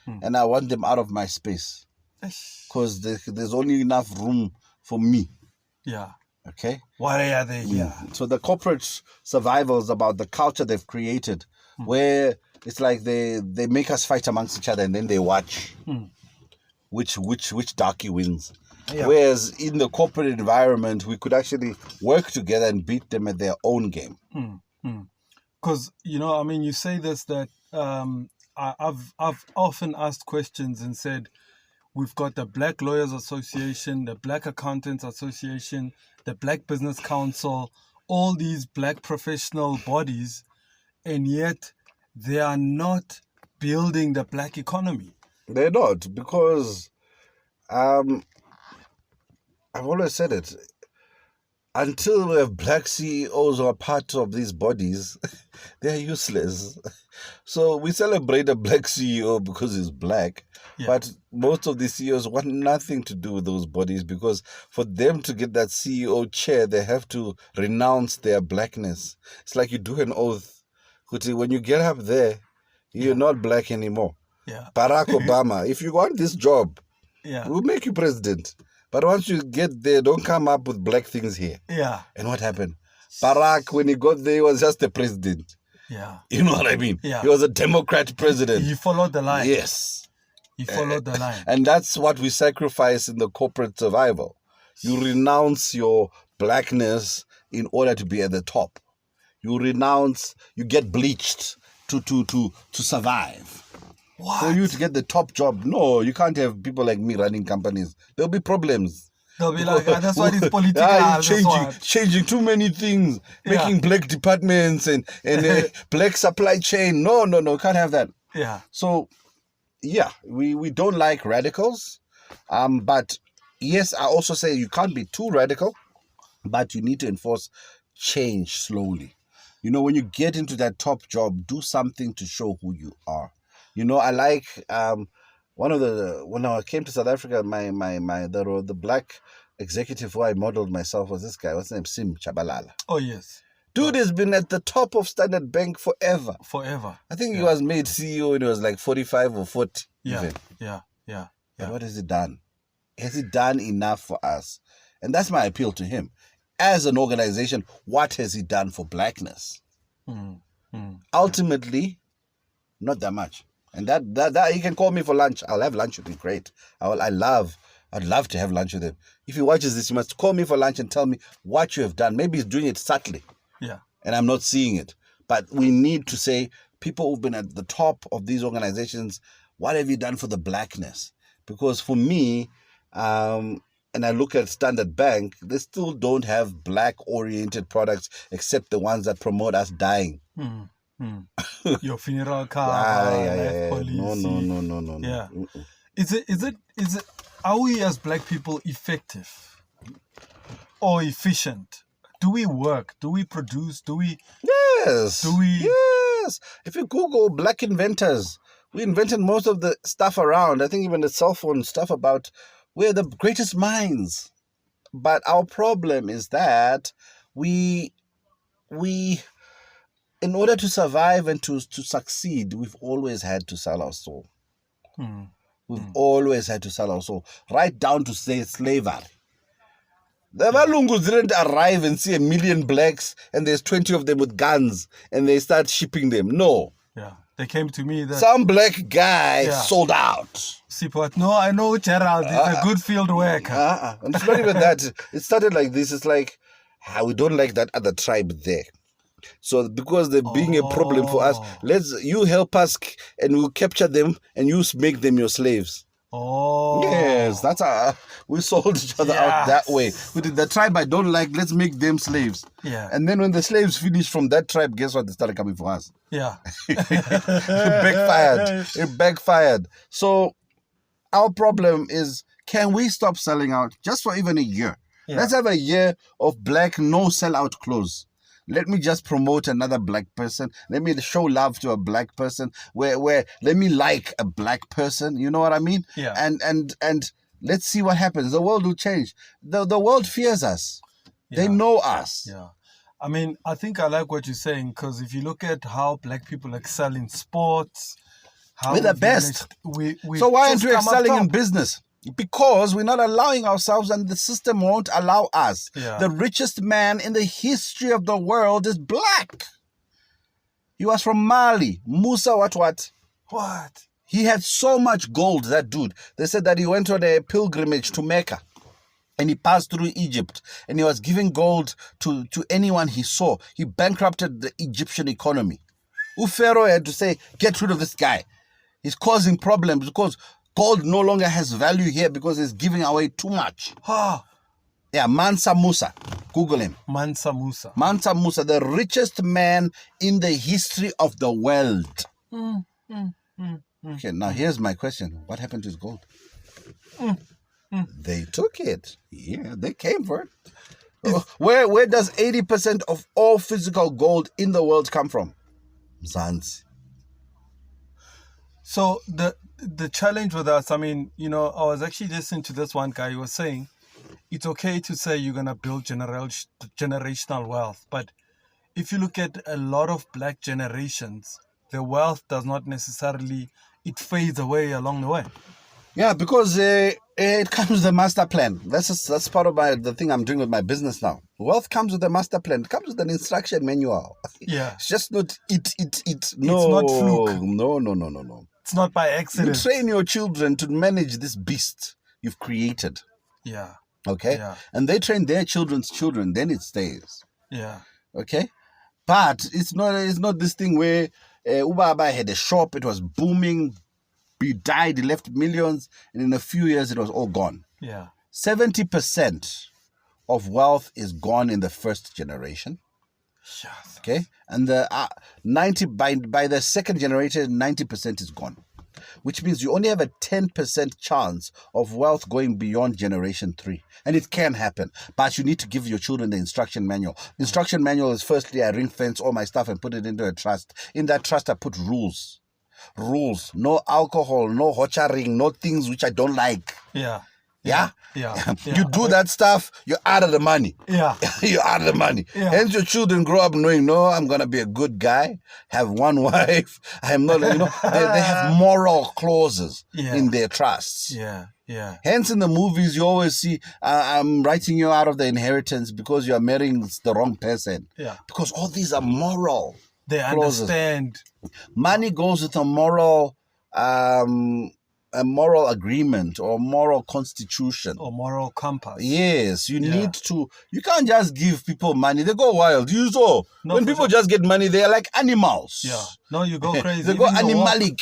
And I want them out of my space. Because there's only enough room for me. Yeah. Okay? Why are they here? So the corporate survival is about the culture they've created, where it's like they make us fight amongst each other and then they watch which darkie wins. Yeah. Whereas in the corporate environment, we could actually work together and beat them at their own game. Because, you say this, that I've often asked questions and said, we've got the Black Lawyers Association, the Black Accountants Association, the Black Business Council, all these black professional bodies, and yet they are not building the black economy. They're not, because I've always said it. Until we have black CEOs who are part of these bodies, they're useless. So we celebrate a black CEO because he's black, but most of the CEOs want nothing to do with those bodies, because for them to get that CEO chair, they have to renounce their blackness. It's like you do an oath. When you get up there, you're not black anymore. Yeah. Barack Obama, if you want this job, we'll make you president. But once you get there, don't come up with black things here. Yeah. And what happened? Barack, when he got there, he was just a president. Yeah. You know what I mean? Yeah. He was a Democrat president. He followed the line. Yes. He followed the line. And that's what we sacrifice in the corporate survival. You renounce your blackness in order to be at the top. You get bleached to survive. What? For you to get the top job, no, you can't have people like me running companies. There'll be problems. They'll be like, that's why it's political. Changing too many things, making black departments and black supply chain. No, can't have that. Yeah. So, we don't like radicals. But yes, I also say you can't be too radical, but you need to enforce change slowly. When you get into that top job, do something to show who you are. I like when I came to South Africa, the black executive who I modeled myself was this guy. What's his name? Sim Chabalala. Oh yes. Dude has been at the top of Standard Bank forever. Forever. I think he was made CEO when he was like 45 or 40. Yeah. Even. Yeah. But what has he done? Has he done enough for us? And that's my appeal to him. As an organization, what has he done for blackness? Ultimately, not that much. And that he can call me for lunch. I'll have lunch with him. Great. I'd love to have lunch with him. If he watches this, you must call me for lunch and tell me what you have done. Maybe he's doing it subtly. Yeah. And I'm not seeing it. But we need to say, people who've been at the top of these organizations, what have you done for the blackness? Because for me, and I look at Standard Bank, they still don't have black-oriented products except the ones that promote us dying. Your funeral car, life policy. No. Yeah. Is it? Are we as black people effective or efficient? Do we work? Do we produce? Do we? Yes. Yes. If you Google black inventors, we invented most of the stuff around. I think even the cell phone stuff about we're the greatest minds. But our problem is that we in order to survive and to succeed, we've always had to sell our soul. We've always had to sell our soul, right down to say slavery. The Valungus didn't arrive and see 1 million blacks and there's 20 of them with guns and they start shipping them. No. Yeah. They came to me. Some black guy sold out. Sipot. No, I know Gerald. He's a good field worker. And it's not even that. It started like this. It's like, we don't like that other tribe there. So because they're being a problem for us, you help us and we'll capture them and you make them your slaves. Oh. Yes, that's how we sold each other out that way. We did the tribe I don't like, let's make them slaves. Yeah. And then when the slaves finished from that tribe, guess what? They started coming for us. Yeah. It backfired. So our problem is, can we stop selling out just for even a year? Yeah. Let's have a year of black no sellout clothes. Let me just promote another black person. Let me show love to a black person. Where let me like a black person. You know what I mean? Yeah. And let's see what happens. The world will change. The world fears us. Yeah. They know us. Yeah. I mean, I think I like what you're saying, because if you look at how black people excel in sports, we're the best. So why aren't we excelling in business? Because we're not allowing ourselves and the system won't allow us. Yeah. The richest man in the history of the world is black. He was from Mali. Musa what? What? He had so much gold, that dude. They said that he went on a pilgrimage to Mecca and he passed through Egypt and he was giving gold to anyone he saw. He bankrupted the Egyptian economy. Pharaoh had to say, get rid of this guy. He's causing problems because gold no longer has value here because it's giving away too much. Yeah, Mansa Musa. Google him. Mansa Musa. Mansa Musa, the richest man in the history of the world. Okay, now here's my question. What happened to his gold? They took it. Yeah, they came for it. Where does 80% of all physical gold in the world come from? Mzansi. So the challenge with us, I mean, you know, I was actually listening to this one guy who was saying, it's okay to say you're going to build generational wealth. But if you look at a lot of black generations, the wealth does not necessarily, it fades away along the way. Yeah, because it comes with a master plan. That's part of the thing I'm doing with my business now. Wealth comes with a master plan. It comes with an instruction manual. Yeah. It's just not it. No. It's not fluke. No. It's not by accident. You train your children to manage this beast you've created. Yeah. Okay? Yeah. And they train their children's children, then it stays. Yeah. Okay? But it's not this thing where Ubaba had a shop, it was booming, he died, he left millions, and in a few years it was all gone. Yeah. 70% of wealth is gone in the first generation. Yes. Okay? And the 90 by the second generation, 90% is gone. Which means you only have a 10% chance of wealth going beyond generation 3. And it can happen. But you need to give your children the instruction manual. The instruction manual is, firstly, I ring fence all my stuff and put it into a trust. In that trust, I put rules. Rules. No alcohol, no hocharing, no things which I don't like. Yeah. Yeah? Yeah. You do that stuff, you're out of the money. Yeah. You're out of the money. Yeah. Hence your children grow up knowing, no, I'm going to be a good guy, have one wife. I'm not, they have moral clauses in their trusts. Yeah. Yeah. Hence in the movies, you always see, I'm writing you out of the inheritance because you're marrying the wrong person. Yeah. Because all these are moral They clauses. understand. Money goes with a moral agreement or moral constitution. Or moral compass. Yes, you need to. You can't just give people money. They go wild. You saw when people just get money, they are like animals. Yeah. No, you go crazy. They go animalic.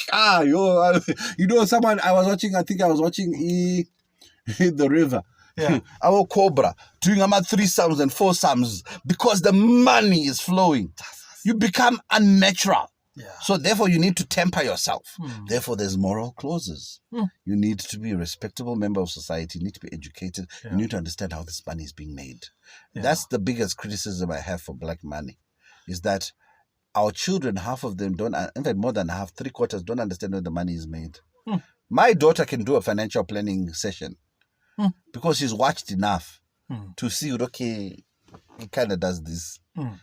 Someone I think I was watching the river. Yeah. Our cobra doing about 3 sums and 4 sums because the money is flowing. You become unnatural. Yeah. So therefore you need to temper yourself. Therefore there's moral clauses. You need to be a respectable member of society. You need to be educated. Yeah. You need to understand how this money is being made. Yeah. That's the biggest criticism I have for black money, is that our children, half of them don't, in fact more than half, 3/4 don't understand how the money is made. My daughter can do a financial planning session because she's watched enough to see, okay, he kind of does this.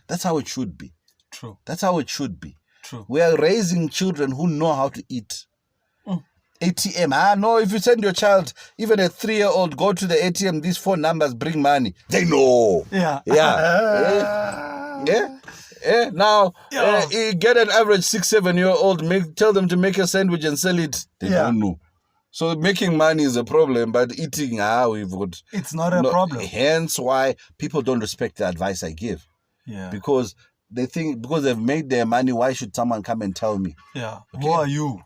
That's how it should be. True. That's how it should be. True. We are raising children who know how to eat. ATM. No, if you send your child, even a 3-year-old, go to the ATM, these 4 numbers bring money. They know. Yeah. Now, you get an average 6-7-year-old, tell them to make a sandwich and sell it. They don't know. So making money is a problem, but eating, we've got... It's not a problem. Hence why people don't respect the advice I give. Yeah. Because they think, because they've made their money, why should someone come and tell me? Yeah. Okay. Who are you?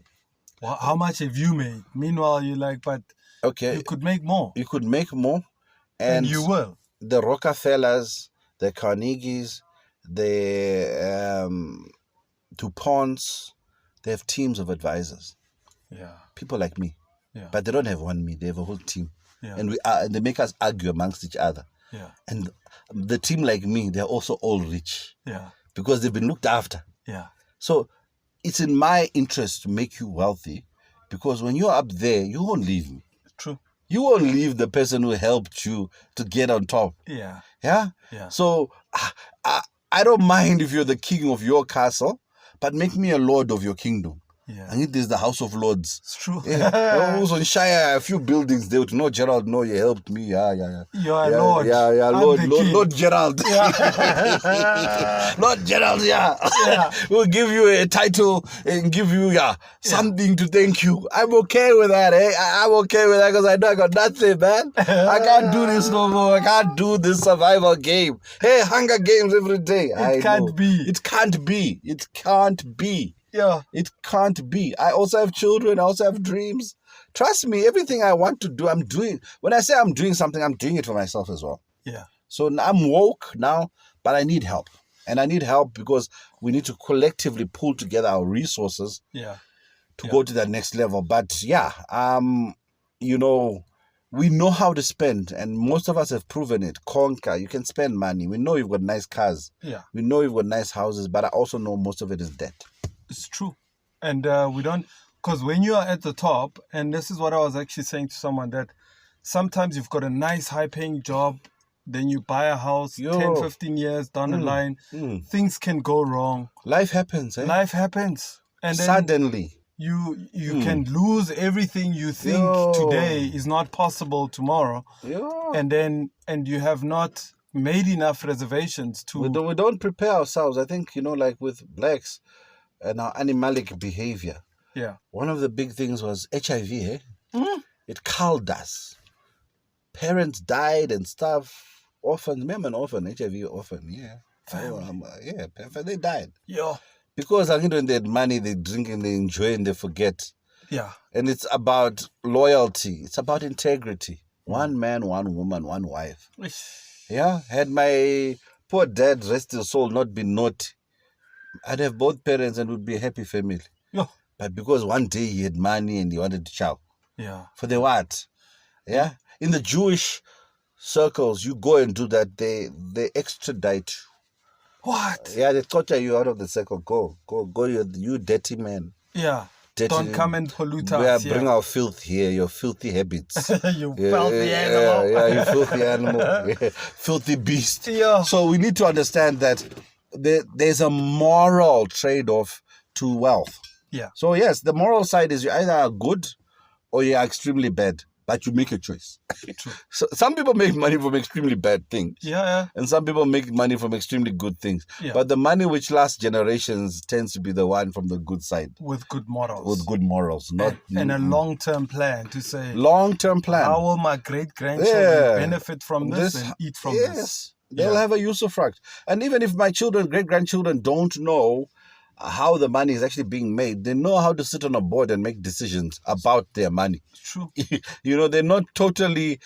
How much have you made? Meanwhile, you're like, but you could make more. You could make more. And you will. The Rockefellers, the Carnegies, the DuPonts, they have teams of advisors. Yeah. People like me. Yeah. But they don't have one me. They have a whole team. Yeah. And they make us argue amongst each other. Yeah. And the team like me, they're also all rich. Yeah. Because they've been looked after. Yeah. So it's in my interest to make you wealthy, because when you're up there, you won't leave me. True. You won't leave the person who helped you to get on top. Yeah. Yeah? Yeah. So I don't mind if you're the king of your castle, but make me a lord of your kingdom. Yeah. And it is the House of Lords. It's true. Yeah. On Shire, a few buildings there. No, Gerald, no, you helped me. Yeah. You're a lord. Yeah, Lord Gerald. Yeah. Lord Gerald, yeah. We'll give you a title and give you, something to thank you. I'm okay with that, I'm okay with that because I know I got nothing, man. I can't do this no more. I can't do this survival game. Hey, Hunger Games every day. It can't be. It can't be. It can't be. Yeah. It can't be. I also have children. I also have dreams. Trust me, everything I want to do, I'm doing. When I say I'm doing something, I'm doing it for myself as well. Yeah. So I'm woke now, but I need help. And I need help because we need to collectively pull together our resources to go to that next level. But we know how to spend, and most of us have proven it. Conquer, you can spend money. We know you've got nice cars. Yeah. We know you've got nice houses, but I also know most of it is debt. It's true. And we don't, because when you are at the top, and this is what I was actually saying to someone, that sometimes you've got a nice high-paying job, then you buy a house 10, 15 years down the line, things can go wrong. Life happens, Life happens. And then suddenly you can lose everything you think today is not possible tomorrow. And you have not made enough reservations to... We don't prepare ourselves. I think, like with blacks and our animalic behavior. Yeah. One of the big things was HIV. It culled us. Parents died and stuff. Orphans. Remember an orphan, HIV orphan. Yeah. They died. Yeah. Because when they had money, they drink and they enjoy and they forget. Yeah. And it's about loyalty. It's about integrity. One man, one woman, one wife. Yeah. Had my poor dad, rest his soul, not been naughty, I'd have both parents and would be a happy family. Yeah. But because one day he had money and he wanted to chow. Yeah. For the what? Yeah. In the Jewish circles, you go and do that. They extradite you. What? Yeah, they torture you out of the circle. Go, you dirty man. Yeah. Dirty, don't come and pollute us. Bring our filth here, your filthy habits. You filthy animal. Yeah, you filthy animal. Filthy beast. Yeah. So we need to understand that there's a moral trade-off to wealth. Yeah. So yes, the moral side is you either are good or you are extremely bad, but you make a choice. True. So some people make money from extremely bad things. Yeah. And some people make money from extremely good things. Yeah. But the money which lasts generations tends to be the one from the good side. With good morals. And a long-term plan to say... Long-term plan. How will my great-grandchildren benefit from this and eat from this? They'll have a usufruct. And even if my children, great-grandchildren don't know how the money is actually being made, they know how to sit on a board and make decisions about their money. True. They're not totally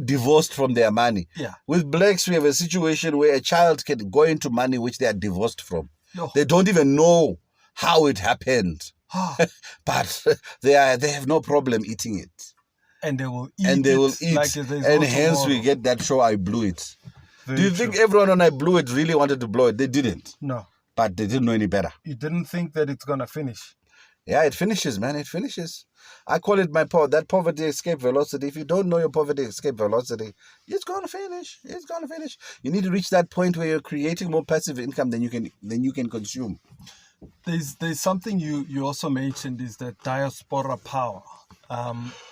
divorced from their money. Yeah. With blacks, we have a situation where a child can go into money which they are divorced from. Yo. They don't even know how it happened. But they have no problem eating it. And they will eat. Like and hence tomorrow. We get that show, I Blew It. Very Do you true. think everyone on I Blew It really wanted to blow it? They didn't. No. But they didn't know any better. You didn't think that it's going to finish. Yeah, it finishes, man. It finishes. I call it that poverty escape velocity. If you don't know your poverty escape velocity, it's going to finish. It's going to finish. You need to reach that point where you're creating more passive income than you can consume. There's something you also mentioned is that diaspora power.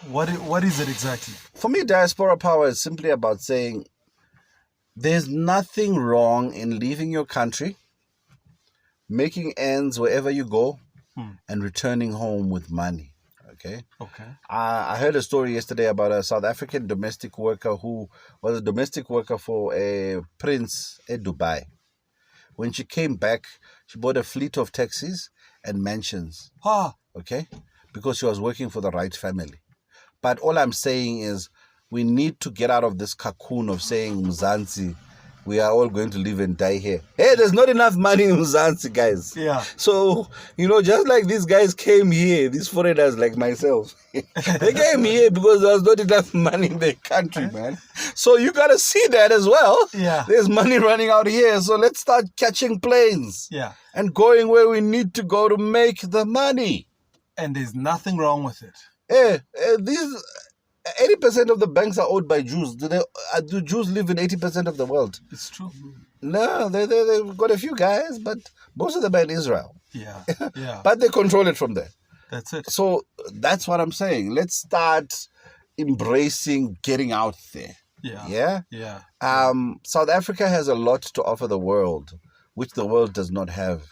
What is it exactly? For me, diaspora power is simply about saying there's nothing wrong in leaving your country, making ends wherever you go, and returning home with money. Okay. I heard a story yesterday about a South African domestic worker who was a domestic worker for a prince in Dubai. When she came back, she bought a fleet of taxis and mansions. Okay, because she was working for the right family. But all I'm saying is we need to get out of this cocoon of saying Mzansi, we are all going to live and die here. Hey, there's not enough money in Mzansi, guys. Yeah. So, just like these guys came here, these foreigners like myself, they came here because there was not enough money in their country, man. So you got to see that as well. Yeah. There's money running out here. So let's start catching planes. Yeah. And going where we need to go to make the money. And there's nothing wrong with it. These 80% of the banks are owned by Jews. Do Jews live in 80% of the world? It's true. No, they've got a few guys, but most of them are in Israel. Yeah, yeah. But they control it from there. That's it. So that's what I'm saying. Let's start embracing getting out there. Yeah. South Africa has a lot to offer the world, which the world does not have.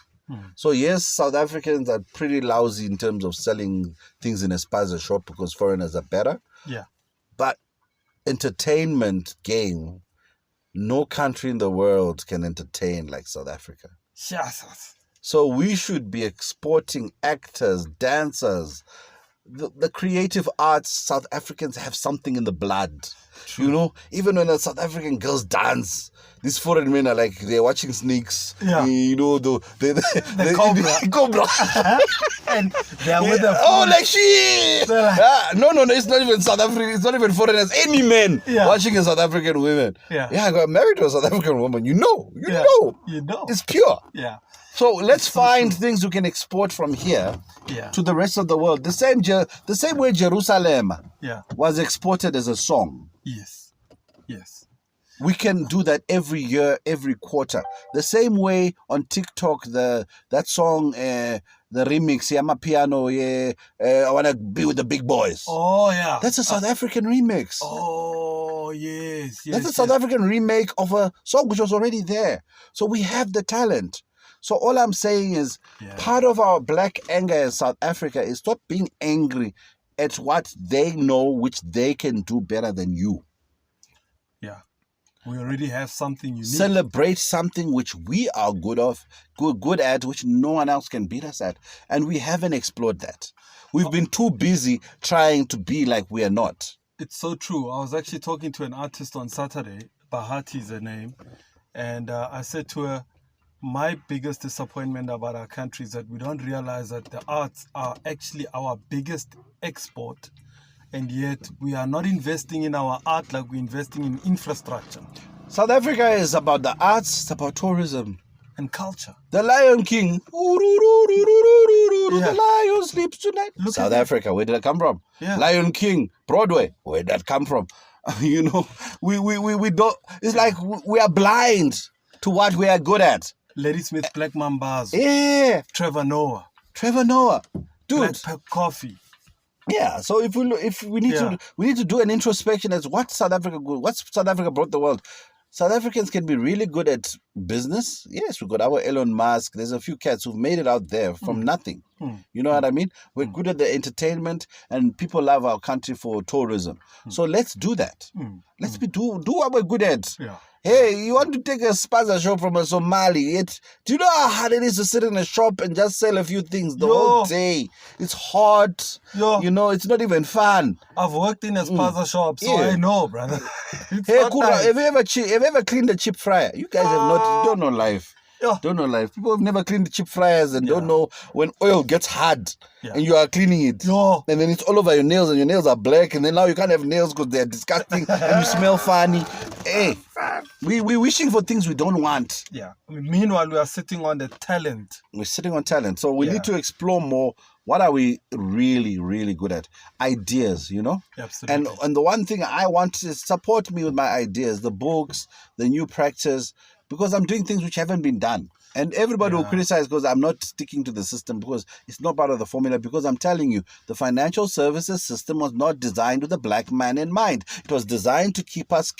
So yes, South Africans are pretty lousy in terms of selling things in a spaza shop because foreigners are better. Yeah. But entertainment game, no country in the world can entertain like South Africa. Yes. So we should be exporting actors, dancers, the creative arts. South Africans have something in the blood. True. Even when the South African girls dance, these foreign men are like, they're watching snakes. Yeah. The cobra. And they're with the like shit. No, it's not even South African. It's not even foreigners. Any men watching a South African woman. Yeah, I got married to a South African woman. You know. It's pure. Yeah. So let's find things we can export from here to the rest of the world. The same way Jerusalem was exported as a song. Yes. We can do that every year, every quarter. The same way on TikTok, that song, the remix, Yama Piano, I want to be with the big boys. Oh, yeah. That's a South African remix. Oh, yes. That's a South African remake of a song which was already there. So we have the talent. So all I'm saying is part of our black anger in South Africa is stop being angry at what they know, which they can do better than you. Yeah. We already have something unique. Celebrate something which we are good at, which no one else can beat us at. And we haven't explored that. We've been too busy trying to be like we are not. It's so true. I was actually talking to an artist on Saturday. Bahati is her name. And I said to her, my biggest disappointment about our country is that we don't realize that the arts are actually our biggest export. And yet we are not investing in our art like we're investing in infrastructure. South Africa is about the arts, it's about tourism. And culture. The Lion King. The lion sleeps tonight. South Africa, where did that come from? Yeah. Lion King, Broadway, where did that come from? We don't, it's like we are blind to what we are good at. Ladysmith Black Mambazo. Yeah. Trevor Noah. Dude. Black Coffee. Yeah, so if we need to do an introspection as what South Africa brought the world. South Africans can be really good at business. Yes, we got our Elon Musk. There's a few cats who've made it out there from nothing. You know what I mean? We're good at the entertainment, and people love our country for tourism. So let's do that. Let's do what we're good at. Yeah. Hey, you want to take a spaza shop from a Somali? Do you know how hard it is to sit in a shop and just sell a few things the whole day? It's hot. It's not even fun. I've worked in a spaza shop, so I know, brother. Hey, Kura, have you ever cleaned a chip fryer? You guys have not. You don't know life. Don't know life. People have never cleaned the chip fryers and don't know when oil gets hard and you are cleaning it. And then it's all over your nails and your nails are black and then now you can't have nails because they're disgusting and you smell funny. Hey, we're wishing for things we don't want. Yeah. Meanwhile, we are sitting on the talent. We're sitting on talent. So we need to explore more. What are we really, really good at? Ideas, Absolutely. And the one thing I want is support me with my ideas, the books, the new practice, because I'm doing things which haven't been done. And everybody will criticize because I'm not sticking to the system because it's not part of the formula. Because I'm telling you, the financial services system was not designed with a black man in mind. It was designed to keep us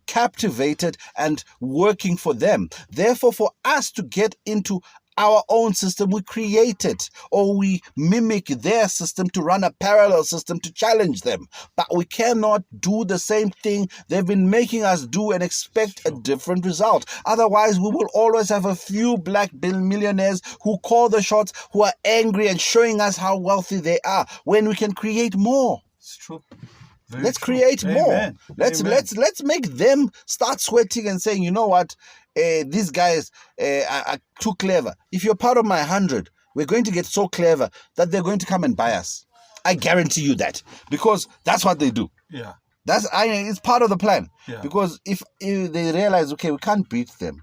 captivated and working for them. Therefore, for us to get into our own system, we create it or we mimic their system to run a parallel system to challenge them. But we cannot do the same thing they've been making us do and expect a different result. Otherwise, we will always have a few black millionaires who call the shots, who are angry and showing us how wealthy they are when we can create more. It's true. Let's create more. Let's make them start sweating and saying, you know what, these guys are too clever. If you're part of my 100, we're going to get so clever that they're going to come and buy us. I guarantee you that, because that's what they do. Yeah, it's part of the plan. Yeah. Because if they realize, okay, we can't beat them,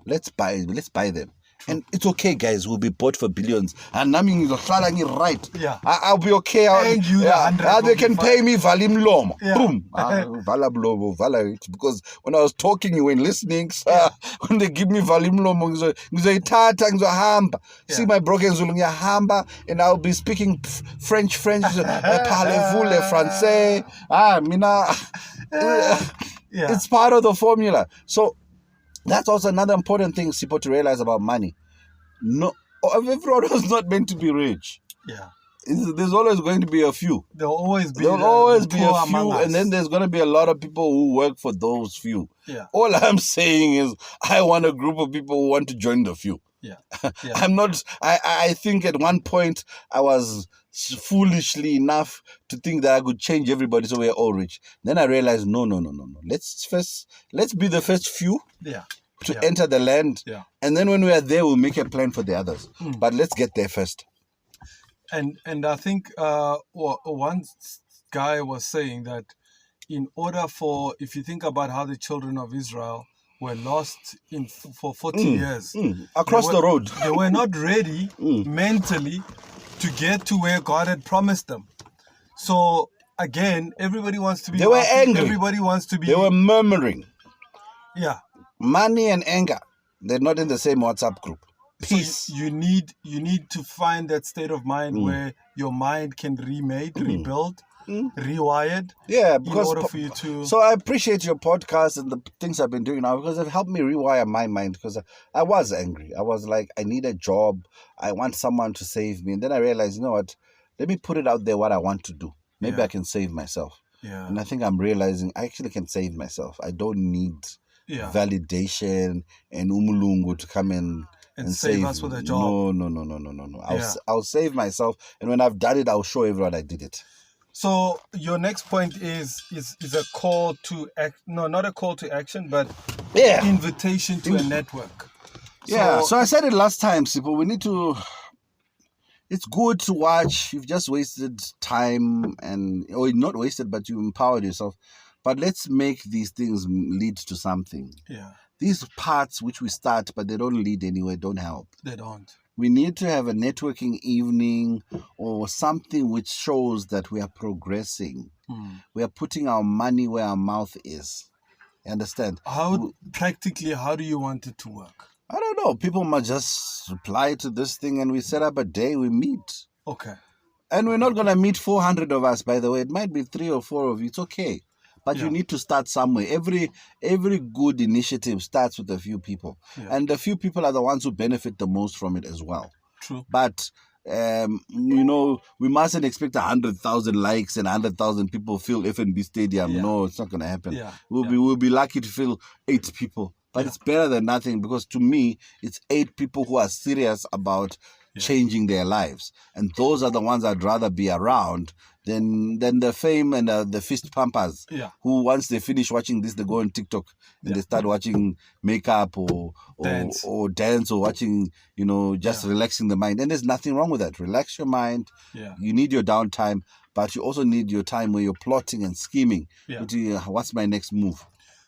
let's buy them. And it's okay, guys. We'll be bought for billions. And I mean, right. Yeah. I'll be okay. And you, they can pay me valim lom. Yeah. Boom. Vala blow, vala it. Because when I was talking, you weren't listening. When they give me valim lom, see my broken Zulu, hamba, and I'll be speaking French, parlez-vous le français. It's part of the formula. So that's also another important thing, Sipo, to realize about money. No, everyone is not meant to be rich. Yeah. There's always going to be a few. There'll always be a few, and then there's going to be a lot of people who work for those few. Yeah. All I'm saying is I want a group of people who want to join the few. Yeah. I'm not. I think at one point I was foolishly enough to think that I could change everybody so we're all rich. Then I realized no. Let's be the first few. Yeah. To enter the land. Yeah. And then when we are there, we'll make a plan for the others. But let's get there first. And I think one guy was saying that in order for, if you think about how the children of Israel were lost for 40 years. Across the road. They were not ready mentally to get to where God had promised them. So again, everybody wants to be... They were angry. Everybody wants to be... They were murmuring. Yeah. Money and anger, they're not in the same WhatsApp group. Peace. So you need to find that state of mind where your mind can rebuild, rewired. Yeah, because in order for you to... So I appreciate your podcast and the things I've been doing now, because they've helped me rewire my mind, because I was angry. I was like, I need a job. I want someone to save me. And then I realized, you know what? Let me put it out there what I want to do. Maybe I can save myself. Yeah. And I think I'm realizing I actually can save myself. I don't need validation and umulungu to come and save us with a job. No. I'll save myself, and when I've done it, I'll show everyone I did it. So your next point is a call to act. No, not a call to action, but invitation to a network. So I said it last time, Sipo. We need to. It's good to watch. You've just wasted time, or not wasted, but you empowered yourself. But let's make these things lead to something. Yeah. These parts which we start, but they don't lead anywhere, don't help. They don't. We need to have a networking evening or something which shows that we are progressing. We are putting our money where our mouth is. You understand? How do you want it to work? I don't know. People must just reply to this thing and we set up a day, we meet. Okay. And we're not going to meet 400 of us, by the way. It might be 3 or 4 of you. It's okay. But you need to start somewhere. Every good initiative starts with a few people. Yeah. And the few people are the ones who benefit the most from it as well. True. But, we mustn't expect 100,000 likes and 100,000 people fill FNB Stadium. Yeah. No, it's not going to happen. Yeah. We'll be lucky to fill 8 people. But it's better than nothing, because to me, it's 8 people who are serious about changing their lives. And those are the ones I'd rather be around than the fame and the fist pumpers who, once they finish watching this, they go on TikTok and they start watching makeup or dance or watching, just relaxing the mind. And there's nothing wrong with that. Relax your mind. Yeah. You need your downtime, but you also need your time where you're plotting and scheming. Yeah. What's my next move?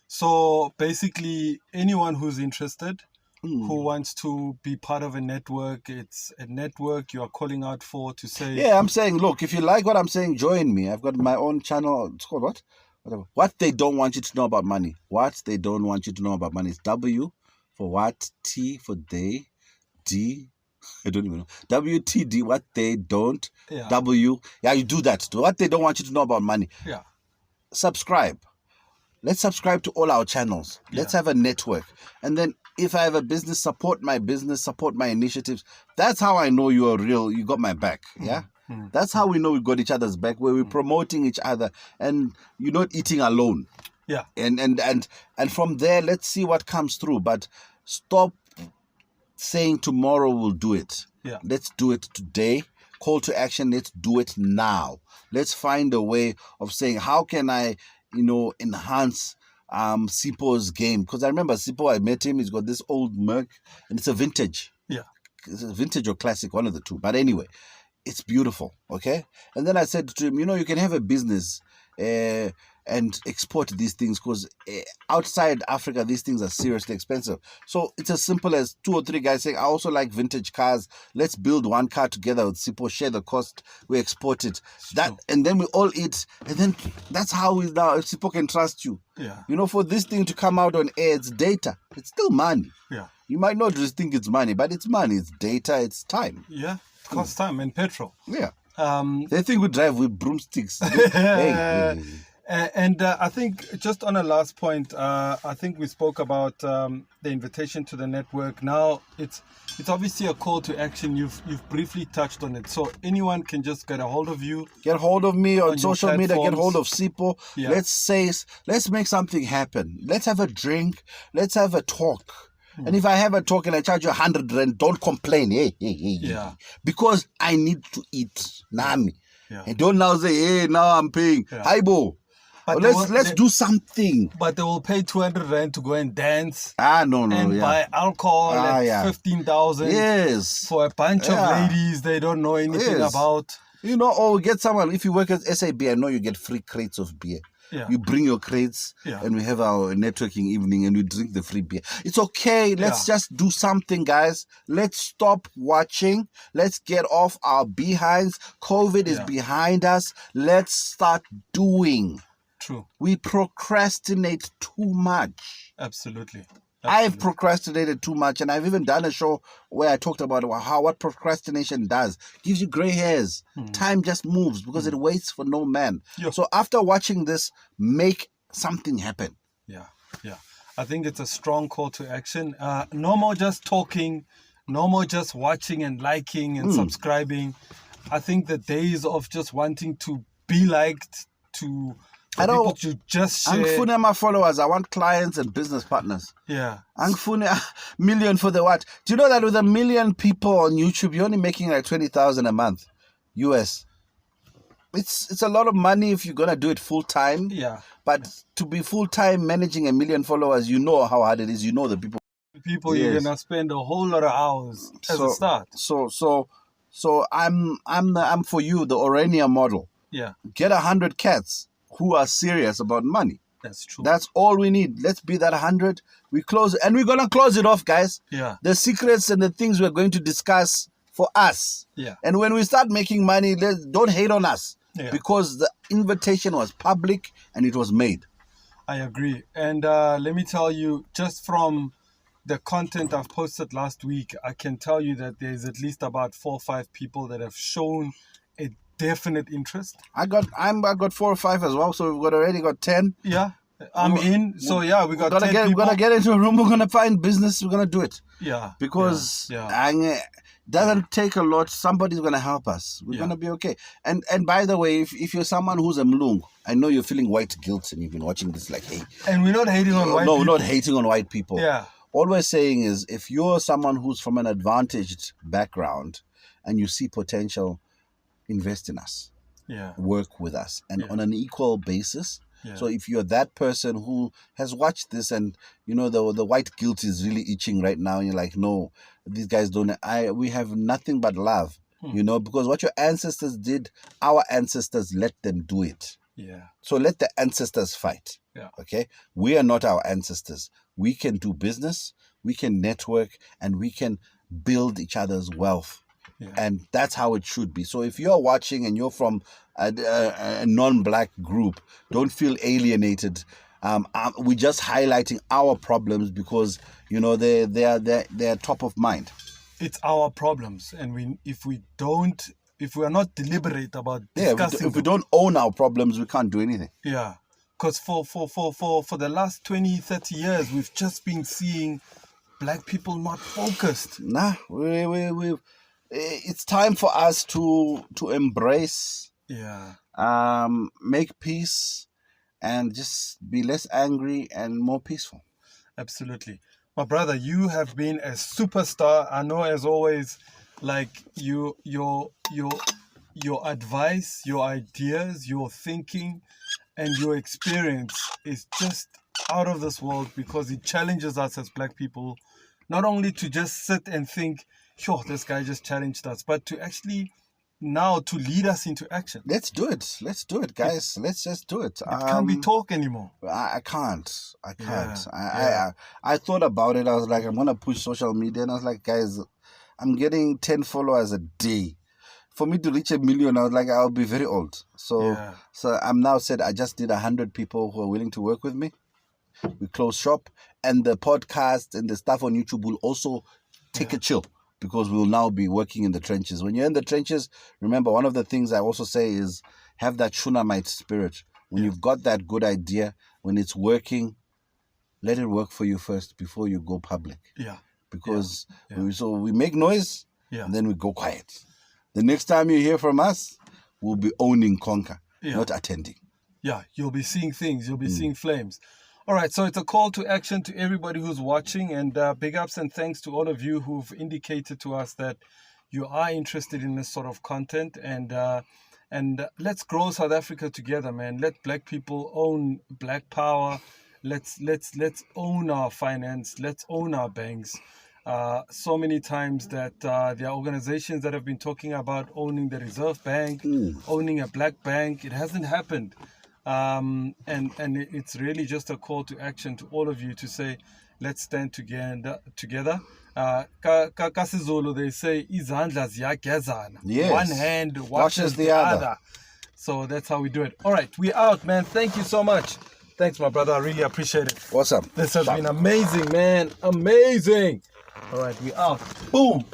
So basically, anyone who's interested, who wants to be part of a network, it's a network you are calling out for to say... Yeah, I'm saying, look, if you like what I'm saying, join me. I've got my own channel. It's called what? Whatever. What they don't want you to know about money. What they don't want you to know about money is W for what, T for they, D, I don't even know. WTD, what they don't, W. Yeah, you do that. What they don't want you to know about money. Yeah. Subscribe. Let's subscribe to all our channels. Let's have a network. And then if I have a business, support my initiatives. That's how I know you are real. You got my back. Yeah. That's how we know we got each other's back, where we're promoting each other and you're not eating alone. Yeah. And from there, let's see what comes through. But stop saying tomorrow we'll do it. Yeah. Let's do it today. Call to action. Let's do it now. Let's find a way of saying, how can I, enhance Sipo's game? Because I remember Sipo, I met him. He's got this old Merc, and it's a vintage. Yeah. It's a vintage or classic, one of the two. But anyway, it's beautiful. Okay. And then I said to him, you can have a business and export these things, because outside Africa, these things are seriously expensive. So it's as simple as 2 or 3 guys saying, I also like vintage cars. Let's build one car together with Sipo, share the cost, we export it. And then we all eat. And then that's how we now, if Sipo can trust you. Yeah. For this thing to come out on air, it's data. It's still money. Yeah. You might not just think it's money, but it's money. It's data. It's time. Yeah. It costs time and petrol. Yeah. They think we drive with broomsticks. And I think just on a last point, I think we spoke about the invitation to the network. Now it's obviously a call to action. You've briefly touched on it, so anyone can just get a hold of you. Get hold of me on social media. Get hold of Sipo. Yeah. Let's make something happen. Let's have a drink. Let's have a talk. And if I have a talk and I charge you 100 rand, don't complain. Yeah. Because I need to eat. Nami. Yeah. And don't now say, hey, now I'm paying. Hi, bo. But let's do something. But they will pay 200 rand to go and dance. No. And buy alcohol at 15,000. Yes. For a bunch of ladies they don't know anything about. Or get someone. If you work at SAB, I know you get free crates of beer. Yeah. You bring your crates and we have our networking evening and we drink the free beer. It's okay. Let's just do something, guys. Let's stop watching. Let's get off our behinds. COVID is behind us. Let's start doing. True. We procrastinate too much. Absolutely. I've procrastinated too much, and I've even done a show where I talked about what procrastination does. Gives you gray hairs. Time just moves because it waits for no man. Yeah. So after watching this, make something happen. Yeah. I think it's a strong call to action. No more just talking, no more just watching and liking and subscribing. I think the days of just wanting to be liked, people to just share. Angifune my followers. I want clients and business partners. Yeah. Angifune million for the what? Do you know that with 1 million people on YouTube, you're only making like 20,000 a month, US. It's a lot of money if you're gonna do it full time. Yeah. But to be full time managing 1 million followers, you know how hard it is. You know the people. You're gonna spend a whole lot of hours as a start. So I'm for you the Orania model. Yeah. Get 100 cats who are serious about money. That's true. That's all we need. Let's be that 100. We close it, and we're gonna close it off, guys. Yeah. The secrets and the things we're going to discuss for us. Yeah. And when we start making money, don't hate on us. Yeah. Because the invitation was public and it was made. I agree. And let me tell you, just from the content I've posted last week, I can tell you that there's at least about 4 or 5 people that have shown a definite interest. I got 4 or 5 as well, so we've already got 10. Yeah. I'm in. So yeah, we got 10 people. We're gonna get into a room, we're gonna find business, we're gonna do it. Yeah. Because doesn't take a lot. Somebody's gonna help us. We're gonna be okay. And by the way, if you're someone who's a mlung, I know you're feeling white guilt and you've been watching this like, hey. And we're not hating on white people. No, we're not hating on white people. Yeah. All we're saying is, if you're someone who's from an advantaged background and you see potential, invest in us. Yeah. Work with us and on an equal basis. Yeah. So if you're that person who has watched this and the white guilt is really itching right now, and you're like, no, these guys don't. We have nothing but love, because what your ancestors did, our ancestors let them do it. Yeah. So let the ancestors fight. Yeah. Okay. We are not our ancestors. We can do business, we can network, and we can build each other's wealth. Yeah. And that's how it should be. So if you're watching and you're from a non-black group, don't feel alienated. We're just highlighting our problems because they're top of mind. It's our problems, and if we are not deliberate about discussing if we don't own our problems, we can't do anything. Yeah, because for the last 20, 30 years, we've just been seeing black people not focused. Nah, it's time for us to embrace, make peace, and just be less angry and more peaceful. Absolutely. My brother, you have been a superstar. I know, as always, like your advice, your ideas, your thinking, and your experience is just out of this world, because it challenges us as black people, not only to just sit and think, sure, this guy just challenged us, but to actually now to lead us into action. Let's do it, guys. Let's just do it. It can't be talk anymore. I can't. Yeah. I thought about it. I was like, I'm gonna push social media, and I was like, guys, I'm getting 10 followers a day. For me to reach 1 million, I was like, I'll be very old. So I'm now said I just need 100 people who are willing to work with me. We close shop, and the podcast and the stuff on YouTube will also take a chill, because we'll now be working in the trenches. When you're in the trenches, remember, one of the things I also say is have that Shunammite spirit. When you've got that good idea, when it's working, let it work for you first before you go public. Yeah. Because we make noise, and then we go quiet. The next time you hear from us, we'll be owning Conquer, not attending. Yeah, you'll be seeing things. You'll be seeing flames. All right, so it's a call to action to everybody who's watching, and big ups and thanks to all of you who've indicated to us that you are interested in this sort of content, and let's grow South Africa together, man. Let black people own black power. Let's own our finance. Let's own our banks. So many times that there are organizations that have been talking about owning the Reserve Bank, owning a black bank. It hasn't happened. And it's really just a call to action to all of you to say, let's stand together. KaSizulu, they say, izandla ziyagezana. Yes. One hand washes the other. So that's how we do it. All right, we're out, man. Thank you so much. Thanks, my brother. I really appreciate it. Awesome. This has been amazing, man. Amazing. All right, we're out. Boom.